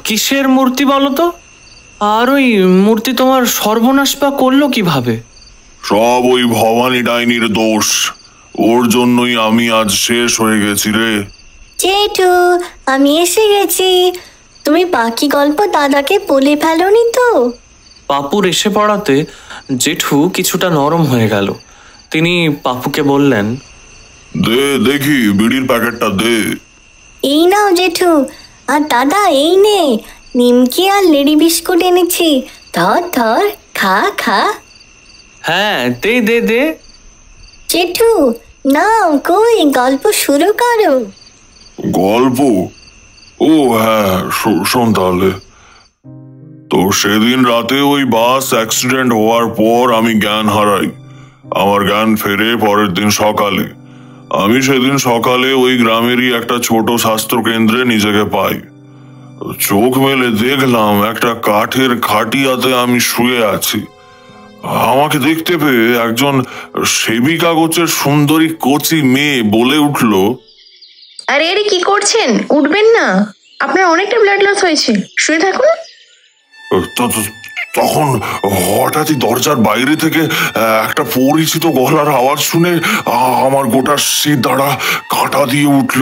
C: কিসের মূর্তি বলো তো? আর ওই মূর্তি তোমার সর্বনাশ বা করলো কিভাবে?
B: সব ওই ভবানী ডাইনির দোষ। ওর জন্যই আমি আজ শেষ হয়ে গেছি রে।
D: জেঠু, আমি এসে গেছি। তুমি বাকি গল্প দাদাকে বলে ফেলোনি তো?
C: পাপুর এসে পড়াতে জেঠু কিছুটা নরম হয়ে গেল। তিনি পাপুকে বললেন,
B: দে দেখি বিড়ির প্যাকেটটা দে।
D: এই নাও জেঠু, আর দাদা এই নে নিমকি আর লেডি বিস্কুট এনেছি, ধর ধর, খা খা।
C: হ্যাঁ, দে দে দে।
D: জেঠু নাও, কই গল্প শুরু করো।
B: গল্প? ও হ্যাঁ, শোন তাহলে। তো সেদিন রাতে ওই বাস অ্যাক্সিডেন্ট হওয়ার পর আমি জ্ঞান হারাই। আমার জ্ঞান ফেরে পরের দিন সকালে। আমি সেদিন সকালে ওই গ্রামেরই একটা ছোট স্বাস্থ্য কেন্দ্রে নিজেকে পাই। চোখ মেলে দেখলাম একটা কাঠের খাটিয়াতে আমি শুয়ে আছি। আমাকে দেখতে পেয়ে একজন সেবিকা গোছের সুন্দরী কচি মেয়ে বলে উঠল,
I: আরে আরে কি করছেন, উঠবেন না, আপনার অনেকটা ব্লাড লস হয়েছে, শুয়ে থাকুন।
B: তখন হঠাৎই দরজার বাইরে থেকে একটা পরিচিত গলার আওয়াজ শুনে আমার গোটা শিরদাঁড়া কাঁটা দিয়ে উঠল।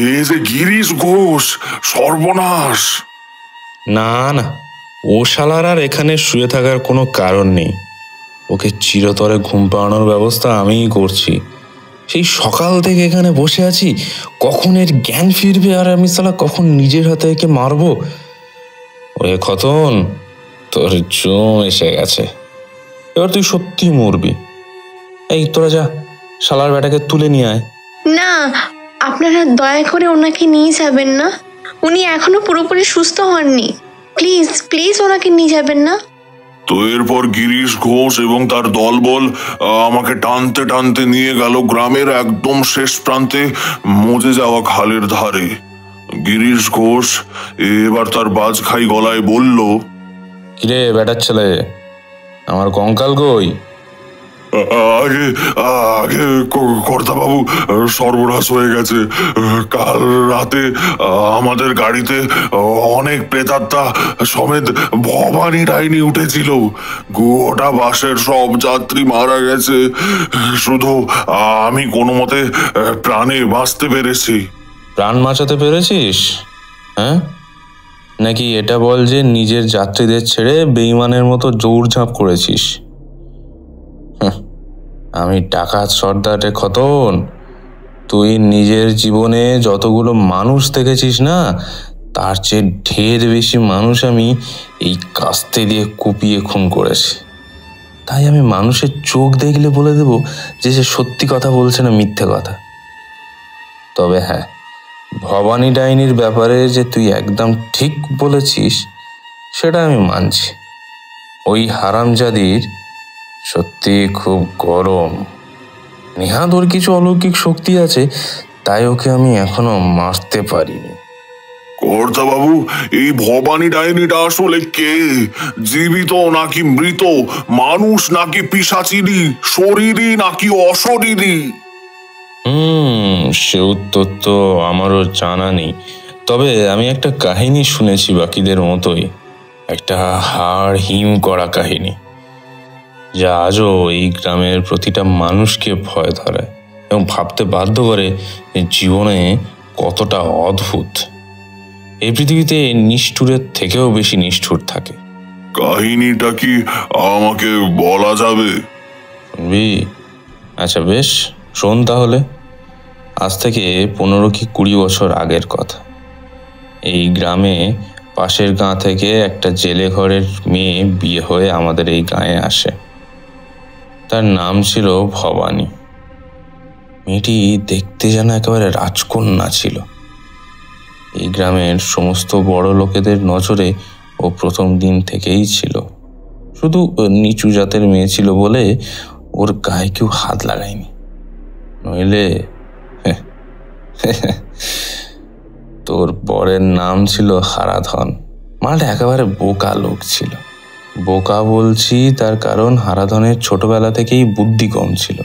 B: এ যে গিরিশ ঘোষ, সর্বনাশ!
A: না না, ও শালার আর এখানে শুয়ে থাকার কোনো কারণ নেই। ওকে চিরতরে ঘুম পাড়ানোর ব্যবস্থা আমিই করছি। সেই সকাল থেকে এখানে বসে আছি, কখন এর জ্ঞান ফিরবে আর আমি শালা কখন নিজের হাতে একে মারবো। ওরে খতন, তোর জম এসে গেছে, এবার তুই সত্যি মরবি। এই তোরা যা, শালার বেটাকে তুলে নিয়ে আয়।
I: না, আপনারা দয়া করে ওনাকে নিয়ে যাবেন না, উনি এখনো পুরোপুরি সুস্থ হননি। প্লিজ প্লিজ ওনাকে নিয়ে যাবেন না।
B: তো এরপর গিরিশ ঘোষ এবং তার দলবল আমাকে টানতে টানতে নিয়ে গেল গ্রামের একদম শেষ প্রান্তে, মজে যাওয়া খালের ধারে। গিরিশ ঘোষ এবার তার বাজখাই গলায় বলল,
A: কিরে বেটার ছেলে, আমার কঙ্কাল কই?
B: আগে আগে কর্তাবাবু, সর্বনাশ হয়ে গেছে। কাল রাতে আমাদের গাড়িতে অনেক প্রেতাত্মা সমেত ভবানী ডাইনি উঠেছিল। গোটা বাসের সব যাত্রী মারা গেছে, শুধু আমি কোনো মতে প্রাণে বাঁচতে পেরেছি।
A: প্রাণ বাঁচাতে পেরেছিস? হ্যাঁ, নাকি এটা বল যে নিজের যাত্রীদের ছেড়ে বেঈমানের মতো দৌড়ঝাঁপ করেছিস? আমি ডাকাত সর্দার রে খতন। তুই নিজের জীবনে যতগুলো মানুষ দেখেছিস না, তার চেয়ে ঢের বেশি মানুষ আমি এই কাস্তে দিয়ে কুপিয়ে খুন করেছি। তাই আমি মানুষের চোখ দেখলে বলে দেব যে সে সত্যি কথা বলছে না মিথ্যে কথা। তবে হ্যাঁ, ভবানী ডাইনির ব্যাপারে যে তুই একদম ঠিক বলেছিস সেটা আমি মানছি। ওই হারামজাদির সত্যি খুব গরম। নেহাত ওর কিছু অলৌকিক শক্তি আছে, তাই ওকে আমি এখনো মারতে পারিনি।
B: কর্তাবাবু, এই ভবানী ডাইনিটা আসলে কে? জীবিত নাকি মৃত? মানুষ নাকি পিশাচিনী? শরীরী নাকি অশরীরী?
A: সে উত্তর তো আমারও জানা নেই। তবে আমি একটা কাহিনী শুনেছি বাকিদের মতোই, একটা হাড় হিম করা কাহিনী, যা আজও এই গ্রামের প্রতিটা মানুষকে ভয় ধরায় এবং ভাবতে বাধ্য করে জীবনে কতটা অদ্ভুত। এই পৃথিবীতে নিষ্ঠুরের থেকেও বেশি নিষ্ঠুর থাকে।
B: কাহিনীটা কি আমাকে বলা যাবে?
A: শুনবি? আচ্ছা বেশ, শোন তাহলে। আজ থেকে 15 কি 20 বছর আগের কথা। এই গ্রামে পাশের গাঁ থেকে একটা জেলে ঘরের মেয়ে বিয়ে হয়ে আমাদের এই গাঁয়ে আসে। তার নাম ছিল ভবানী। মেয়েটি দেখতে যেন একেবারে রাজকন্যা ছিল। এই গ্রামের সমস্ত বড় লোকেদের নজরে ও প্রথম দিন থেকেই ছিল। শুধু নিচু জাতের মেয়ে ছিল বলে ওর গায়ে কেউ হাত লাগায়নি, নইলে তোর বরের নাম ছিল হারাধন। মালটা একেবারে বোকা লোক ছিল। বোকা বলছি তার কারণ হারাধনের ছোটবেলা থেকেই বুদ্ধি কম ছিল,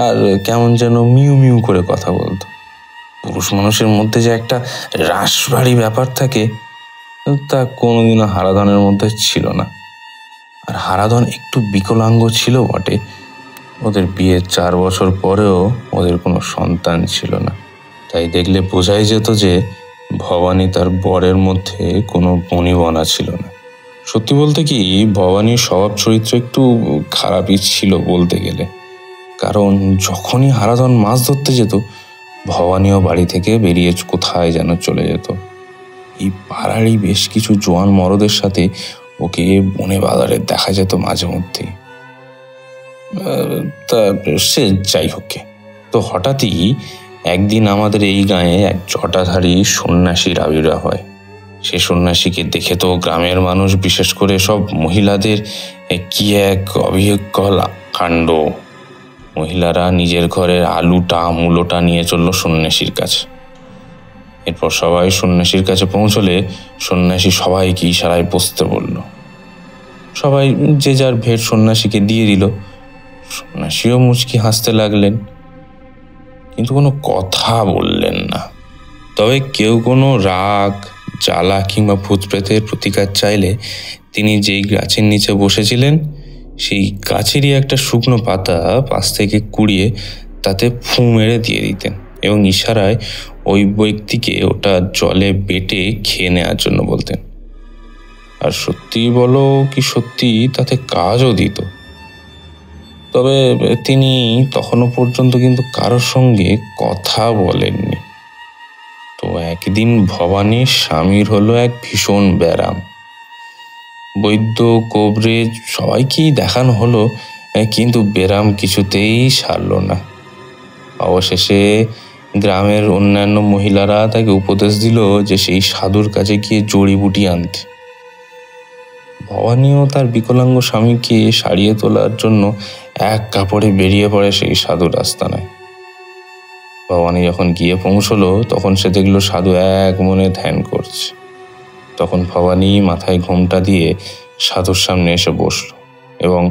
A: আর কেমন যেন মিউ মিউ করে কথা বলতো। পুরুষ মানুষের মধ্যে যে একটা রাশভারী ব্যাপার থাকে, তা কোনোদিনও হারাধনের মধ্যে ছিল না। আর হারাধন একটু বিকলাঙ্গ ছিল বটে। ওদের বিয়ের 4 বছর পরেও ওদের কোনো সন্তান ছিল না। তাই দেখলে বোঝাই যেত যে ভবানী তার বরের মধ্যে কোনো বনিবনা ছিল না। সত্যি বলতে কি, ভবানীর স্বভাব চরিত্র একটু খারাপই ছিল বলতে গেলে। কারণ যখনই হারাধন মাছ ধরতে যেত, ভবানীও বাড়ি থেকে বেরিয়ে কোথায় যেন চলে যেত। এই পাড়ারই বেশ কিছু জোয়ান মরদের সাথে ওকে বনে বাজারে দেখা যেত মাঝে মধ্যে। তা সে যাই হোক, তো হঠাৎই একদিন আমাদের এই গাঁয়ে এক জটাধারী সন্ন্যাসীর আবির্ভাব হয়। সে সন্ন্যাসীকে দেখে তো গ্রামের মানুষ, বিশেষ করে সব মহিলাদের কি এক অবিকল কাণ্ড। মহিলারা নিজের ঘরের আলুটা মূলোটা নিয়ে চলল সন্ন্যাসীর কাছে। এরপর সবাই সন্ন্যাসীর কাছে পৌঁছলে সন্ন্যাসী সবাইকে ইশারায় বসতে বলল। সবাই যে যার ভেট সন্ন্যাসীকে দিয়ে দিল। সন্ন্যাসীও মুচকি হাসতে লাগলেন, কিন্তু কোনো কথা বললেন না। তবে কেউ কোনো রাগ, জ্বালা কিংবা ভূতপ্রেতের প্রতিকার চাইলে তিনি যেই গাছের নিচে বসেছিলেন, সেই গাছেরই একটা শুকনো পাতা পাশ থেকে কুড়িয়ে তাতে ফু মেরে দিয়ে দিতেন এবং ইশারায় ওই ব্যক্তিকে ওটা জলে বেটে খেয়ে নেওয়ার জন্য বলতেন। আর সত্যি বলো কি সত্যি তাতে কাজও দিত। তবে তিনি তখনও পর্যন্ত কিন্তু কারোর সঙ্গে কথা বলেননি। তো একদিন ভবানীর স্বামীর হলো এক ভীষণ ব্যারাম। বৈদ্য, কবরেজ সবাইকেই দেখানো হলো, কিন্তু ব্যারাম কিছুতেই সারল না। অবশেষে গ্রামের অন্যান্য মহিলারা তাকে উপদেশ দিল যে সেই সাধুর কাছে গিয়ে জড়িবুটি আনতে। ভবানীও তার বিকলাঙ্গ স্বামীকে সারিয়ে তোলার জন্য এক কাপড়ে বেরিয়ে পড়ে সেই সাধুর আস্তানায়। ভবানী যখন গিয়ে পৌঁছলো, তখন সে দেখলো সাধু এক মনে ধ্যান করছে। তখন ভবানী মাথায় ঘোমটা দিয়ে সাধুর সামনে এসে বসলো এবং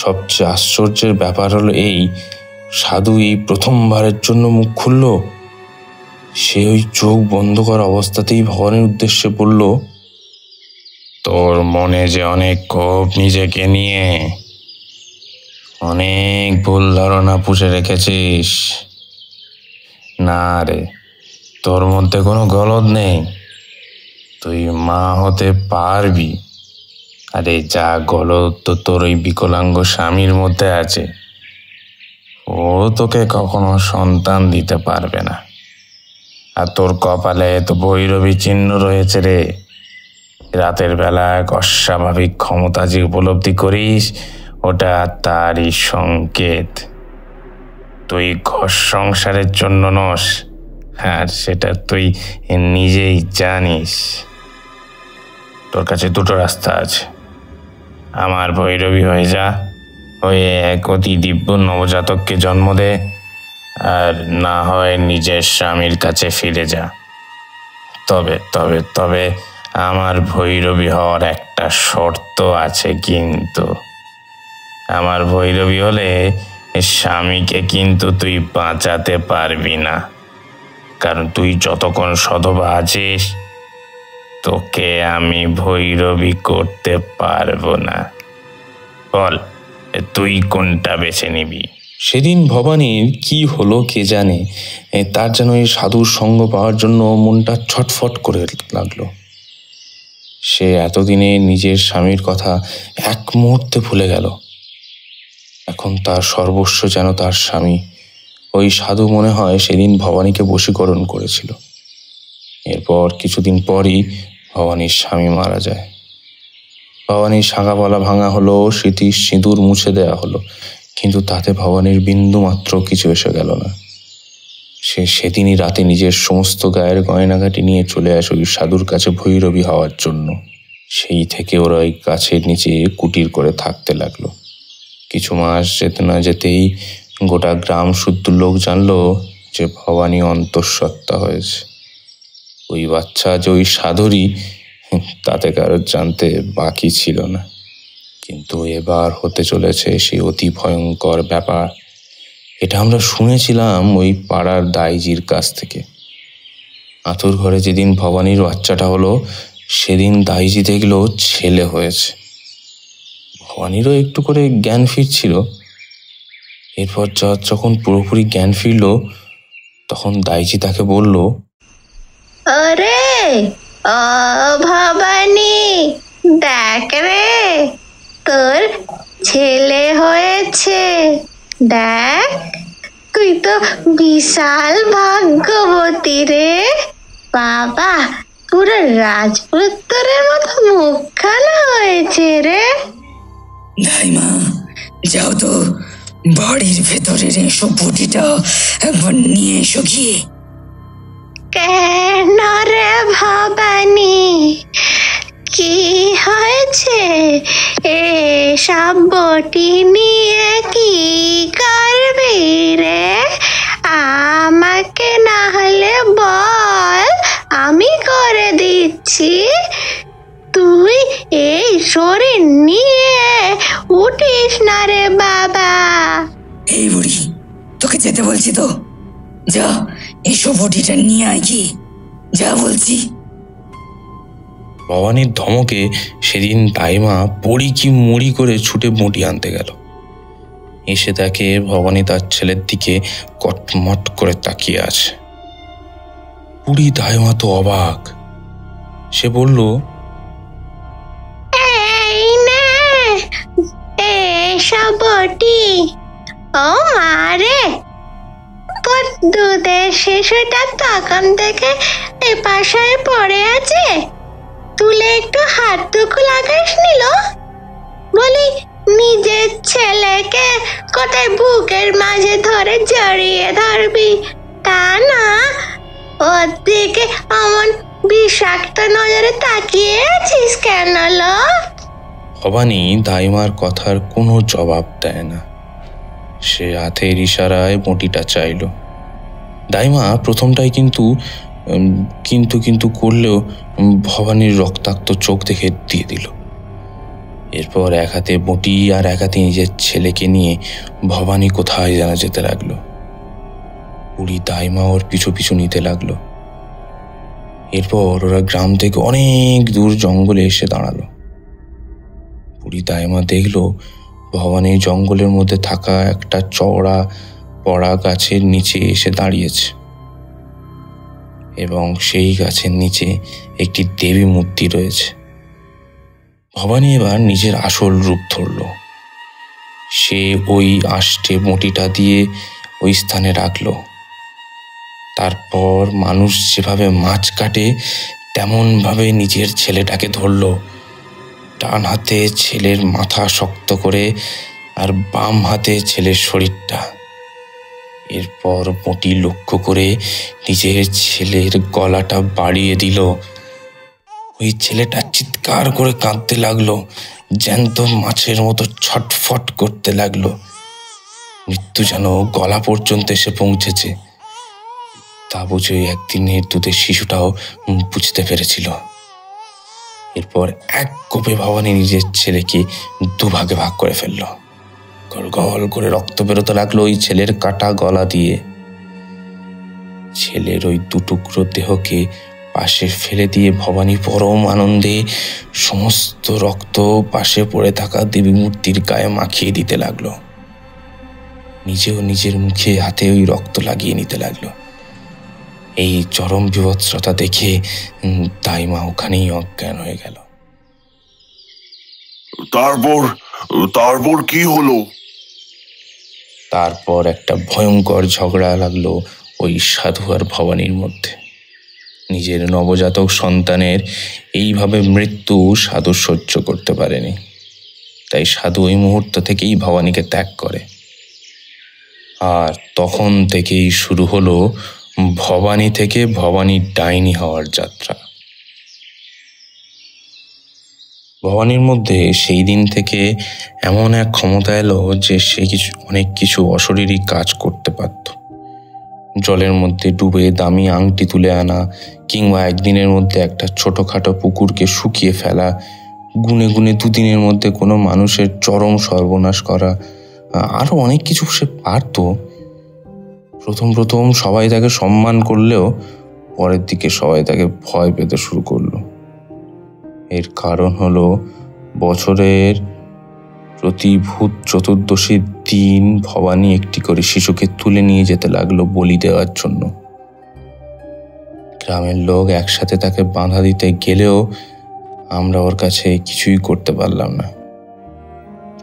A: সবচেয়ে আশ্চর্যের ব্যাপার হলো এই, সাধু এই প্রথমবারের জন্য মুখ খুলল। সে ওই চোখ বন্ধ করা অবস্থাতেই ভবানীর উদ্দেশ্যে বলল, তোর মনে যে অনেক ক্ষোভ নিজেকে নিয়ে, অনেক ভুল ধারণা পুষে রেখেছিস। না রে, তোর মধ্যে কোনো গলদ নেই, তুই মা হতে পারবি। আরে যা গলদ তো তোর ওই বিকলাঙ্গ স্বামীর মধ্যে আছে, ও তোকে কখনো সন্তান দিতে পারবে না। আর তোর কপালে তো ভৈরবী চিহ্ন রয়েছে রে। রাতের বেলা এক অস্বাভাবিক ক্ষমতা যে উপলব্ধি করিস, ওটা তারই সংকেত। তুই ঘর সংসারের জন্য নস, আর সেটা তুই নিজেই জানিস। তোর কাছে দুটো রাস্তা আছে, আমার ভৈরবী হয়ে যা, হয়ে এক অতি দিব্য নবজাতককে জন্ম দে, আর না হয় নিজের স্বামীর কাছে ফিরে যা। তবে তবে তবে আমার ভৈরবী হওয়ার একটা শর্ত আছে, কিন্তু আমার ভৈরবী হলে স্বামীকে কিন্তু তুই বাঁচাতে পারবি না, কারণ তুই যতক্ষণ সধবা আছিস তোকে আমি ভৈরবী করতে পারবো না। বল, তুই কোনটা বেছে নিবি? সেদিন ভবানীর কি হলো কে জানে, তার যেন এই সাধুর সঙ্গ পাওয়ার জন্য মনটা ছটফট করে লাগলো। সে এতদিনে নিজের স্বামীর কথা এক মুহূর্তে ভুলে গেল। এখন তার সর্বস্ব যেন তার স্বামী। ওই সাধু মনে হয় সেদিন ভবানীকে বশীকরণ করেছিল। এরপর কিছুদিন পরই ভবানীর স্বামী মারা যায়। ভবানীর শাঁখাপালা ভাঙা হলো, স্মৃতির সিঁদুর মুছে দেয়া হলো, কিন্তু তাতে ভবানীর বিন্দু মাত্র কিছু এসে গেল না। সে সেদিনই রাতে নিজের সমস্ত গায়ের গয়নাঘাটি নিয়ে চলে আসে ওই সাধুর কাছে ভৈরবী হওয়ার জন্য। সেই থেকে ওরা ওই গাছের নিচে কুটির করে থাকতে লাগলো। কিছু মাস যেতে না যেতেই গোটা গ্রাম শুদ্ধ লোক জানলো যে ভবানী অন্তঃসত্ত্বা হয়েছে। ওই বাচ্চা যে ওই সাধুরই, তাতে কারোর জানতে বাকি ছিল না। কিন্তু এবার হতে চলেছে সেই অতি ভয়ঙ্কর ব্যাপার। এটা আমরা শুনেছিলাম ওই পাড়ার দাইজির কাছ থেকে। আতুর ঘরে যেদিন ভবানীর বাচ্চাটা হলো, সেদিন দাইজি দেখলো ছেলে হয়েছে। ভবানীরও একটু করে জ্ঞান ফিরছিল। এরপর যখন পুরোপুরি জ্ঞান ফিরল, তখন দাইজি তাকে বলল,
I: আরে ও ভবানী, দেখ রে, তোর ছেলে হয়েছে। দেখ, তুই তো বিশাল ভাগ্যবতী রে বাবা, পুরো রাজপুত্রের মতো মুখখানা হয়েছে রে।
J: দাইমা, যাও তো বাড়ির ভেতরের এসব বটিটা একবার নিয়ে এসো গিয়ে।
I: কেন রে ভবানী, কি হয়েছে? এসব বটি নিয়ে কি করবি রে? আমাকে না হলে বল, আমি করে দিচ্ছি। তুই এই শরীর নিয়ে উঠিস না রে বাবা।
J: এই বুড়ি, তোকে যেতে বলছি তো, যা এসব বটিটা নিয়ে আয়, কি যা বলছি।
A: ভবানীর ধমকে সেদিন দাইমা পড়ি কি মুড়ি করে ছুটে বটি আনতে গেল। এসে দেখে ভবানী তার ছেলের দিকে কটমট করে তাকিয়ে আছে। বুড়ি দাইমা তো অবাক। সে বলল,
I: এই নে এসব বটি। ও মারে, তোর দুধের শিশুটা তখন থেকে এ পাশে পড়ে আছে, তুলে একটু হাতটুকু লাগাস নিল। বলি, নিজের ছেলেকে কোথায় বুকের মাঝে ধরে জড়িয়ে ধরবি, তা না ওর দিকে অমন বিষাক্ত নজরে তাকিয়ে আছিস কেন লো?
A: ভবানী দাইমার কথার কোনো জবাব দেয় না। সে হাতের ইশারায় বটিটা চাইল। দাইমা প্রথমটাই কিন্তু করলেও ভবানীর রক্তাক্ত চোখ দেখে দিয়ে দিল। এরপর এক হাতে বটি আর এক হাতে নিজের ছেলেকে নিয়ে ভবানী কোথায় যেন যেতে লাগলো। বুড়ি দাইমা ওর পিছু পিছু নিতে লাগলো। এরপর ওরা গ্রাম থেকে অনেক দূর জঙ্গলে এসে দাঁড়ালো। বুড়ি দাইমা দেখলো ভবানী জঙ্গলের মধ্যে থাকা একটা চওড়া পড়া গাছের নিচে এসে দাঁড়িয়েছে এবং সেই গাছের নিচে একটি দেবী মূর্তি রয়েছে। ভবানী এবার নিজের আসল রূপ ধরল। সে ওই আষ্টে মুঠিটা দিয়ে ওই স্থানে রাখলো। তারপর মানুষ যেভাবে মাছ কাটে তেমন ভাবে নিজের ছেলেটাকে ধরল। ডান হাতে ছেলের মাথা শক্ত করে আর বাম হাতে ছেলের শরীরটা। এরপর মুঠি লক্ষ্য করে নিজের ছেলের গলাটা বাড়িয়ে দিল। ওই ছেলেটা চিৎকার করে কাঁদতে লাগলো, জ্যান্ত মাছের মতো ছটফট করতে লাগলো। মৃত্যু যেন গলা পর্যন্ত এসে পৌঁছেছে। তা বুঝে একদিনের দুধের শিশুটাও বুঝতে পেরেছিল। এরপর এক কোপে ভবানী নিজের ছেলেকে দুভাগে ভাগ করে ফেলল। গল গল করে রক্ত বেরোতে লাগলো ওই ছেলের কাটা গলা দিয়ে। ছেলের ওই দুটুকরো দেহকে পাশে ফেলে দিয়ে ভবানী পরম আনন্দে সমস্ত রক্ত পাশে পড়ে থাকা দেবী মূর্তির গায়ে মাখিয়ে দিতে লাগলো। নিজেও নিজের মুখে হাতে ওই রক্ত লাগিয়ে নিতে লাগলো। এই চরম বিভৎসতা দেখে দাইমা ওখানেই অজ্ঞান হয়ে গেল।
B: তারপর কি হলো?
A: তারপর একটা ভয়ঙ্কর ঝগড়া লাগলো ওই সাধু আর ভবানীর মধ্যে। নিজের নবজাতক সন্তানের এইভাবে মৃত্যু সাধু সহ্য করতে পারেনি। তাই সাধু ওই মুহূর্ত থেকেই ভবানীকে ত্যাগ করে। আর তখন থেকেই শুরু হলো ভবানী থেকে ভবানী ডাইনি হওয়ার যাত্রা। ভবানীর মধ্যে সেই দিন থেকে এমন এক ক্ষমতা এলো যে সে অনেক কিছু অশরীরী কাজ করতে পারত। জলের মধ্যে ডুবে দামি আংটি তুলে আনা, কিংবা একদিনের মধ্যে একটা ছোটখাটো পুকুরকে শুকিয়ে ফেলা, গুনে গুনে দুদিনের মধ্যে কোনো মানুষের চরম সর্বনাশ করা, আরো অনেক কিছু সে পারত। প্রথম সবাই তাকে সম্মান করলেও পরের দিকে সবাই তাকে ভয় পেতে শুরু করলো। এর কারণ হলো বছরের প্রতি ভূত চতুর্দশীর দিন ভবানী একটি করে শিশুকে তুলে নিয়ে যেতে লাগলো বলি দেওয়ার জন্য। গ্রামের লোক একসাথে তাকে বাঁধা দিতে গেলেও আমরা ওর কাছে কিছুই করতে পারলাম না।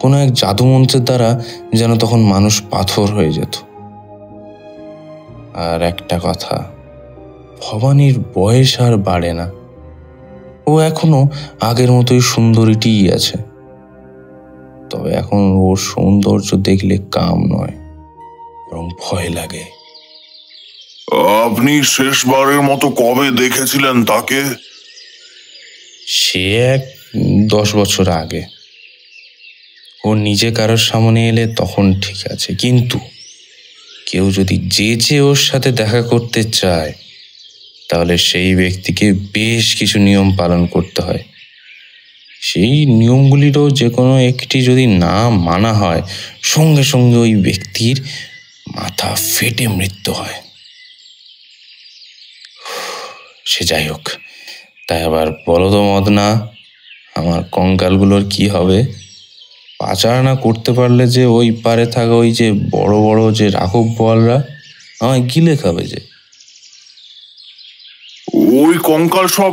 A: কোনো এক জাদুমন্ত্রের দ্বারা যেন তখন মানুষ পাথর হয়ে যেত। আর একটা কথা, ভবানীর বয়স আর বাড়ে না। ও এখনো আগের মতোই সুন্দরীটিই আছে। তবে এখন ওর সৌন্দর্য দেখলে কাম নয়, বরং ভয় লাগে।
B: আপনি শেষবারের মতো কবে দেখেছিলেন তাকে?
A: সে 10 বছর আগে। ও নিজে কারোর সামনে এলে তখন ঠিক আছে, কিন্তু কেউ যদি যে ওর সাথে দেখা করতে চায় তাহলে সেই ব্যক্তিকে বেশ কিছু নিয়ম পালন করতে হয়। সেই নিয়মগুলিরও যে কোনো একটি যদি না মানা হয়, সঙ্গে সঙ্গে ওই ব্যক্তির মাথা ফেটে মৃত্যু হয়। সে যাই হোক, তাই আবার বলো তো মদনা, আমার কঙ্কালগুলোর কি হবে? পাচার না করতে পারলে যে ওই পারে থাকা ওই যে বড় বড় যে রাঘব বোয়ালরা আমায় গিলে খাবে যে।
B: ওই কঙ্কাল সব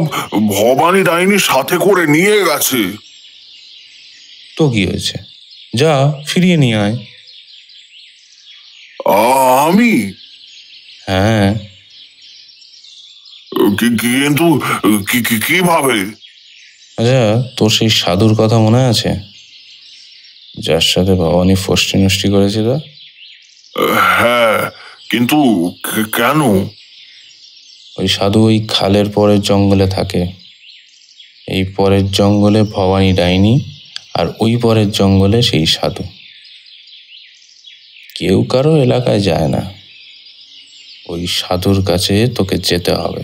B: ভবানী ডাইনির সাথে করে নিয়ে গেছে।
A: তো কি হয়েছে, যা ফিরিয়ে নিয়ে আয়।
B: আমি?
A: হ্যাঁ।
B: কিন্তু কিভাবে?
A: আচ্ছা, তোর সেই সাধুর কথা মনে আছে, যার সাথে ভবানী ফষ্টি নষ্টি করেছিল?
B: হ্যাঁ, কিন্তু কেন?
A: ওই সাধু ওই খালের পরের জঙ্গলে থাকে। এই পরের জঙ্গলে ভবানী ডাইনি, আর ওই পরের জঙ্গলে সেই সাধু। কেউ কারো এলাকায় যায় না। ওই সাধুর কাছে তোকে যেতে হবে।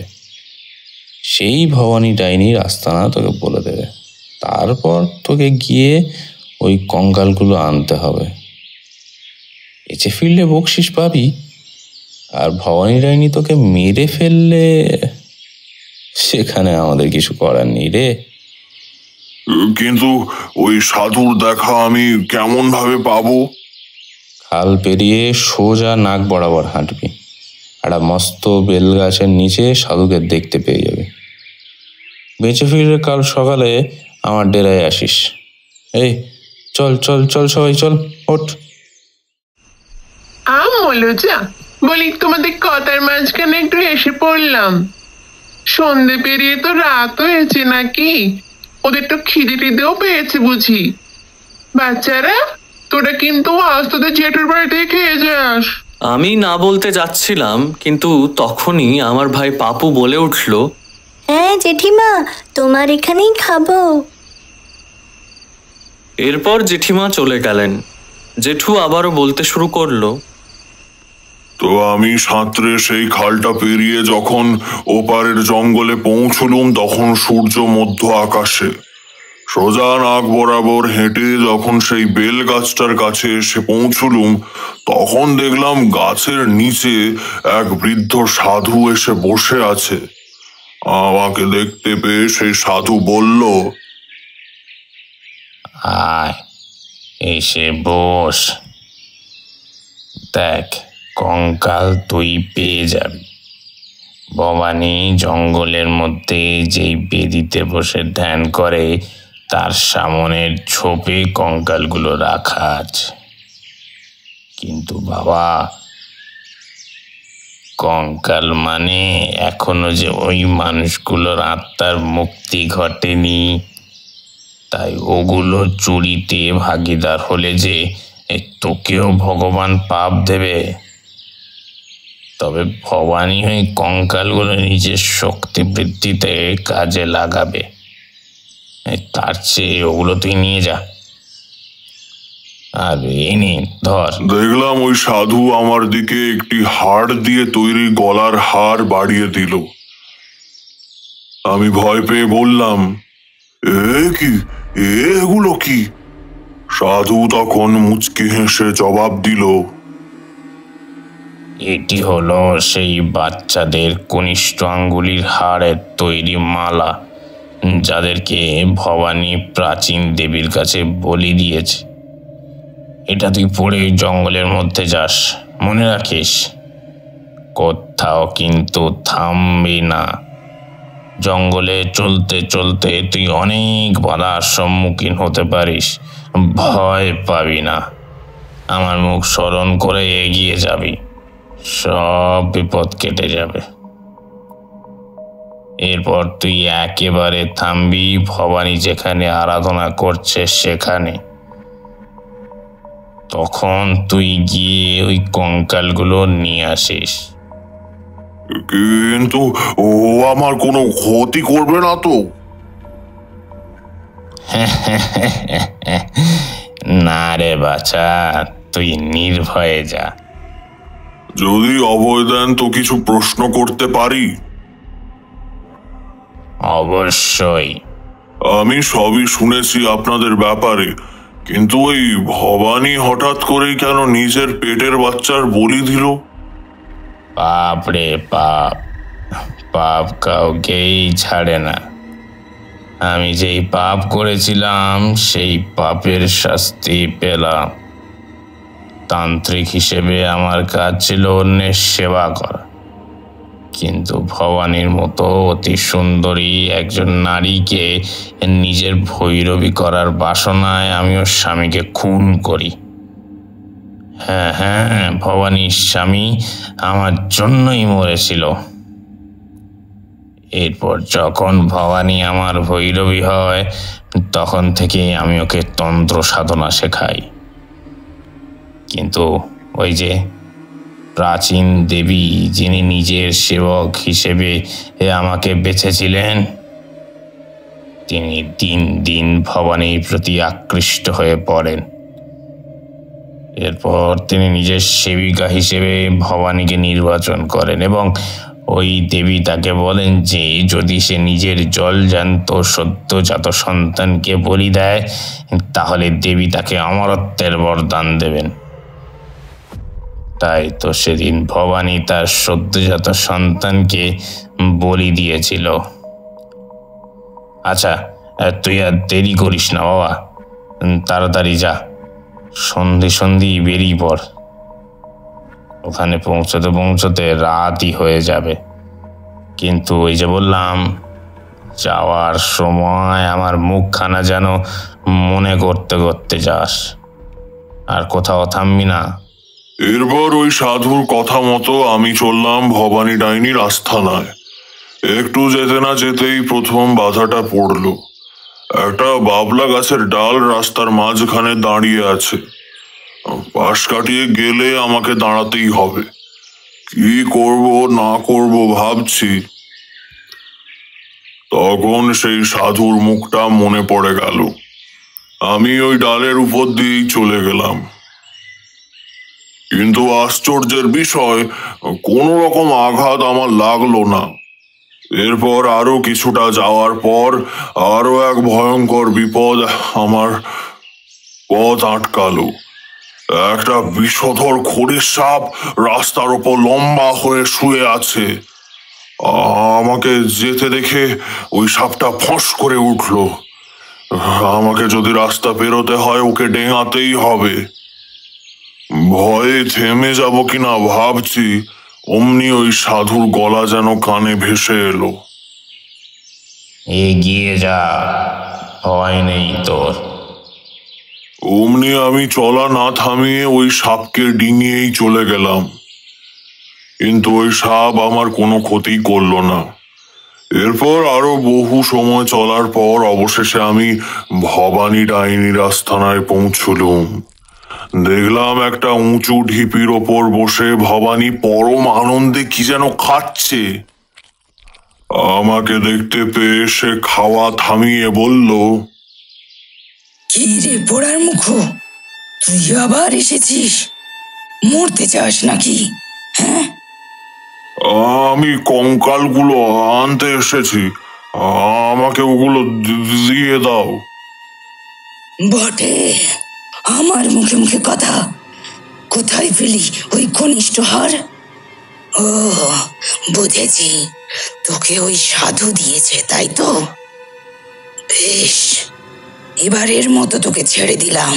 A: সেই ভবানী ডাইনির আস্তানা তোকে বলে দেবে, তারপর তোকে গিয়ে ওই কঙ্কালগুলো আনতে হবে। বেঁচে ফিরলে বকশিস পাবি, আর ভবানী ডাইনি তোকে মেরে ফেললে সেখানে আমাদের কিছু করার নেই রে।
B: কিন্তু ওই সাধুর দেখা আমি কেমন ভাবে পাবো?
A: খাল পেরিয়ে সোজা নাক বরাবর হাঁটবি, একটা মস্ত বেল গাছের নিচে সাধুকে দেখতে পেয়ে যাবে। বেঁচে ফিরে কাল সকালে আমার ডেরায় আসিস। এই চল চল চল, সবাই চল, ওঠ।
K: বলি, তোমাদের কথার মাঝখানে একটু এসে পড়লাম। সন্ধে পেরিয়ে তো রাত হয়েছে নাকি? ওদের তো খিদে টিদেও পেয়েছে বুঝি। বাচ্চারা, তোরা কিন্তু আজ তোদের জেঠুর বাড়িতে খেয়ে যাস।
C: আমি না বলতে যাচ্ছিলাম, কিন্তু তখনই আমার ভাই পাপু বলে উঠল,
D: হ্যাঁ জেঠিমা, তোমার এখানেই খাবো।
C: এরপর জেঠিমা চলে গেলেন। জেঠু আবারও বলতে শুরু করলো,
B: তো আমি সাঁতরে সেই খালটা পেরিয়ে যখন ওপারের জঙ্গলে পৌঁছলুম, তখন সূর্য মধ্য আকাশে। সোজা নাক বরাবর হেঁটে যখন সেই বেল গাছটার কাছে এসে পৌঁছলুম, তখন দেখলাম গাছের নিচে এক বৃদ্ধ সাধু এসে বসে আছে। আমাকে দেখতে পেয়ে সেই সাধু বলল,
A: আয়, এসে বস। দেখ, কঙ্কাল তুই পেয়ে যাবি। ভবানী জঙ্গলের মধ্যে যেই বেদিতে বসে ধ্যান করে, তার সামনের ঝোপে কঙ্কালগুলো রাখা আছে। কিন্তু বাবা, কঙ্কাল মানে এখনো যে ওই মানুষগুলোর আত্মার মুক্তি ঘটেনি, তাই ওগুলো চুরিতে ভাগিদার হলে যে তোকেও ভগবান পাপ দেবে। তবে ভবানী ওই কঙ্কালগুলো নিজের শক্তি বৃদ্ধিতে কাজে লাগাবে। তার চেয়ে ওগুলো তুই নিয়ে যা, আর এনে ধর।
B: দেখলাম ওই সাধু আমার দিকে একটি হাড় দিয়ে তৈরি গলার হার বাড়িয়ে দিল। আমি ভয় পেয়ে বললাম, এগুলো কি? সাধু তখন মুচকি হেসে জবাব দিল,
A: এটি হলো সেই বাচ্চাদের কনিষ্ঠ আঙ্গুলির হাড়ের তৈরি মালা, যাদেরকে ভবানী প্রাচীন দেবীর কাছে বলি দিয়েছে। এটা তুই পরে জঙ্গলের মধ্যে যাস, মনে রাখিস কোথাও কিন্তু থামবি না। জঙ্গলে চলতে চলতে তুই অনেক বাধার সম্মুখীন হতে পারিস, ভয় পাবি না। আমার মুখ স্মরণ করে এগিয়ে যাবি, সব বিপদ কেটে যাবে। এরপর তুই একেবারে থামবি ভবানী যেখানে আরাধনা করছে সেখানে। তখন তুই গিয়ে ওই কঙ্কালগুলো নিয়ে আসিস।
B: কিন্তু ও আমার কোনো ক্ষতি করবে না তো?
A: না রে বাছা, তুই নির্ভয়ে যা।
B: যদি অভয় দেন তো কিছু প্রশ্ন করতে পারি?
A: অবশ্যই।
B: আমি সবই শুনেছি আপনাদের ব্যাপারে, কিন্তু ওই ভবানী হঠাৎ করেই কেন নিজের পেটের বাচ্চার বলি দিল?
A: পাপ রে পাপ, পাপ কাউকেই ছাড়ে না। আমি যেই পাপ করেছিলাম সেই পাপের শাস্তি পেলাম। তান্ত্রিক হিসেবে আমার কাজ ছিল অন্যের সেবা করা, কিন্তু ভবানীর মতো অতি সুন্দরী একজন নারীকে নিজের ভৈরবী করার বাসনায় আমি ওর স্বামীকে খুন করি। হ্যাঁ, ভবানীর স্বামী আমার জন্যই মরেছিল। এরপর যখন ভবানী আমার ভৈরবী হয়, তখন থেকে আমি ওকে তন্ত্র সাধনা শেখাই। কিন্তু ওই যে প্রাচীন দেবী, যিনি নিজের সেবক হিসেবে আমাকে বেছেছিলেন, তিনি দিন দিন ভবানীর প্রতি আকৃষ্ট হয়ে পড়েন। এরপর তিনি নিজের সেবিকা হিসেবে ভবানীকে নির্বাচন করেন এবং
L: ওই দেবী তাকে বলেন যে যদি সে নিজের জলজান্ত সদ্যজাত সন্তানকে বলি দেয় তাহলে দেবী তাকে অমরত্বের বরদান দেবেন। তাই তো সেদিন ভবানী তার সদ্যজাত সন্তানকে বলি দিয়েছিল। আচ্ছা, তুই আর দেরি করিস না বাবা, তাড়াতাড়ি যা, সন্ধি বেরিয়ে পড়। ওখানে পৌঁছতে রাতই হয়ে যাবে। কিন্তু ওই যে বললাম, যাওয়ার সময় আমার মুখখানা যেন মনে করতে করতে যাস, আর কোথাও থামবি না।
B: এরপর ওই সাধুর কথা মতো আমি চললাম ভবানী ডাইনির আস্থানায়। একটু যেতে না যেতেই প্রথম বাধাটা পড়লো। একটা বাবলা গাছের ডাল রাস্তার মাঝখানে দাঁড়িয়ে আছে। পাশ কাটিয়ে গেলে আমাকে দাঁড়াতেই হবে। কি করব না করব ভাবছি, তখন সেই সাধুর মুখটা মনে পড়ে গেল। আমি ওই ডালের উপর দিয়েই চলে গেলাম। কিন্তু আশ্চর্যের বিষয়, কোনো রকম আঘাত আমার লাগলো না। এরপর আরো কিছুটা যাওয়ার পর আরো এক ভয়ঙ্কর বিপদ আমার পথ আটকালো। একটা বিষধর খড়ির সাপ রাস্তার ওপর লম্বা হয়ে শুয়ে আছে। আমাকে যেতে দেখে ওই সাপটা ফস করে উঠল। আমাকে যদি রাস্তা পেরোতে হয় ওকে ডেঙাতেই হবে। ভয়ে থেমে যাব কিনা ভাবছি, অমনি ওই সাধুর গলা যেন কানে ভেসে এলো।
L: এগিয়ে যা, ভয় নেই তোর।
B: অমনি আমি চলা না থামিয়ে ওই সাপকে ডিঙিয়েই চলে গেলাম। কিন্তু ওই সাপ আমার কোনো ক্ষতি করলো না। এরপর আরো বহু সময় চলার পর অবশেষে আমি ভবানী ডাইনির আস্থানায় পৌঁছলুম। দেখলাম একটা উঁচু ঢিপির ওপর বসে ভবানী পরম আনন্দে কি যেন খাচ্ছে। আমাকে দেখতে পেয়ে সে খাওয়া থামিয়ে বলল,
J: কি রে পোড়ার মুখ, তুই আবার এসেছিস? মরতে চাস নাকি? হ্যাঁ,
B: আমি কঙ্কালগুলো আনতে এসেছি, আমাকে ওগুলো দিয়ে দাও।
J: বটে, আমার মুখে মুখে কথা। কোথায় পেলি ওই কনিষ্ঠ হার? ও, বুঝেছি, তোকে ওই সাধু দিয়েছে, তাই তো? বেশ, এবারের মতো তোকে ছেড়ে দিলাম।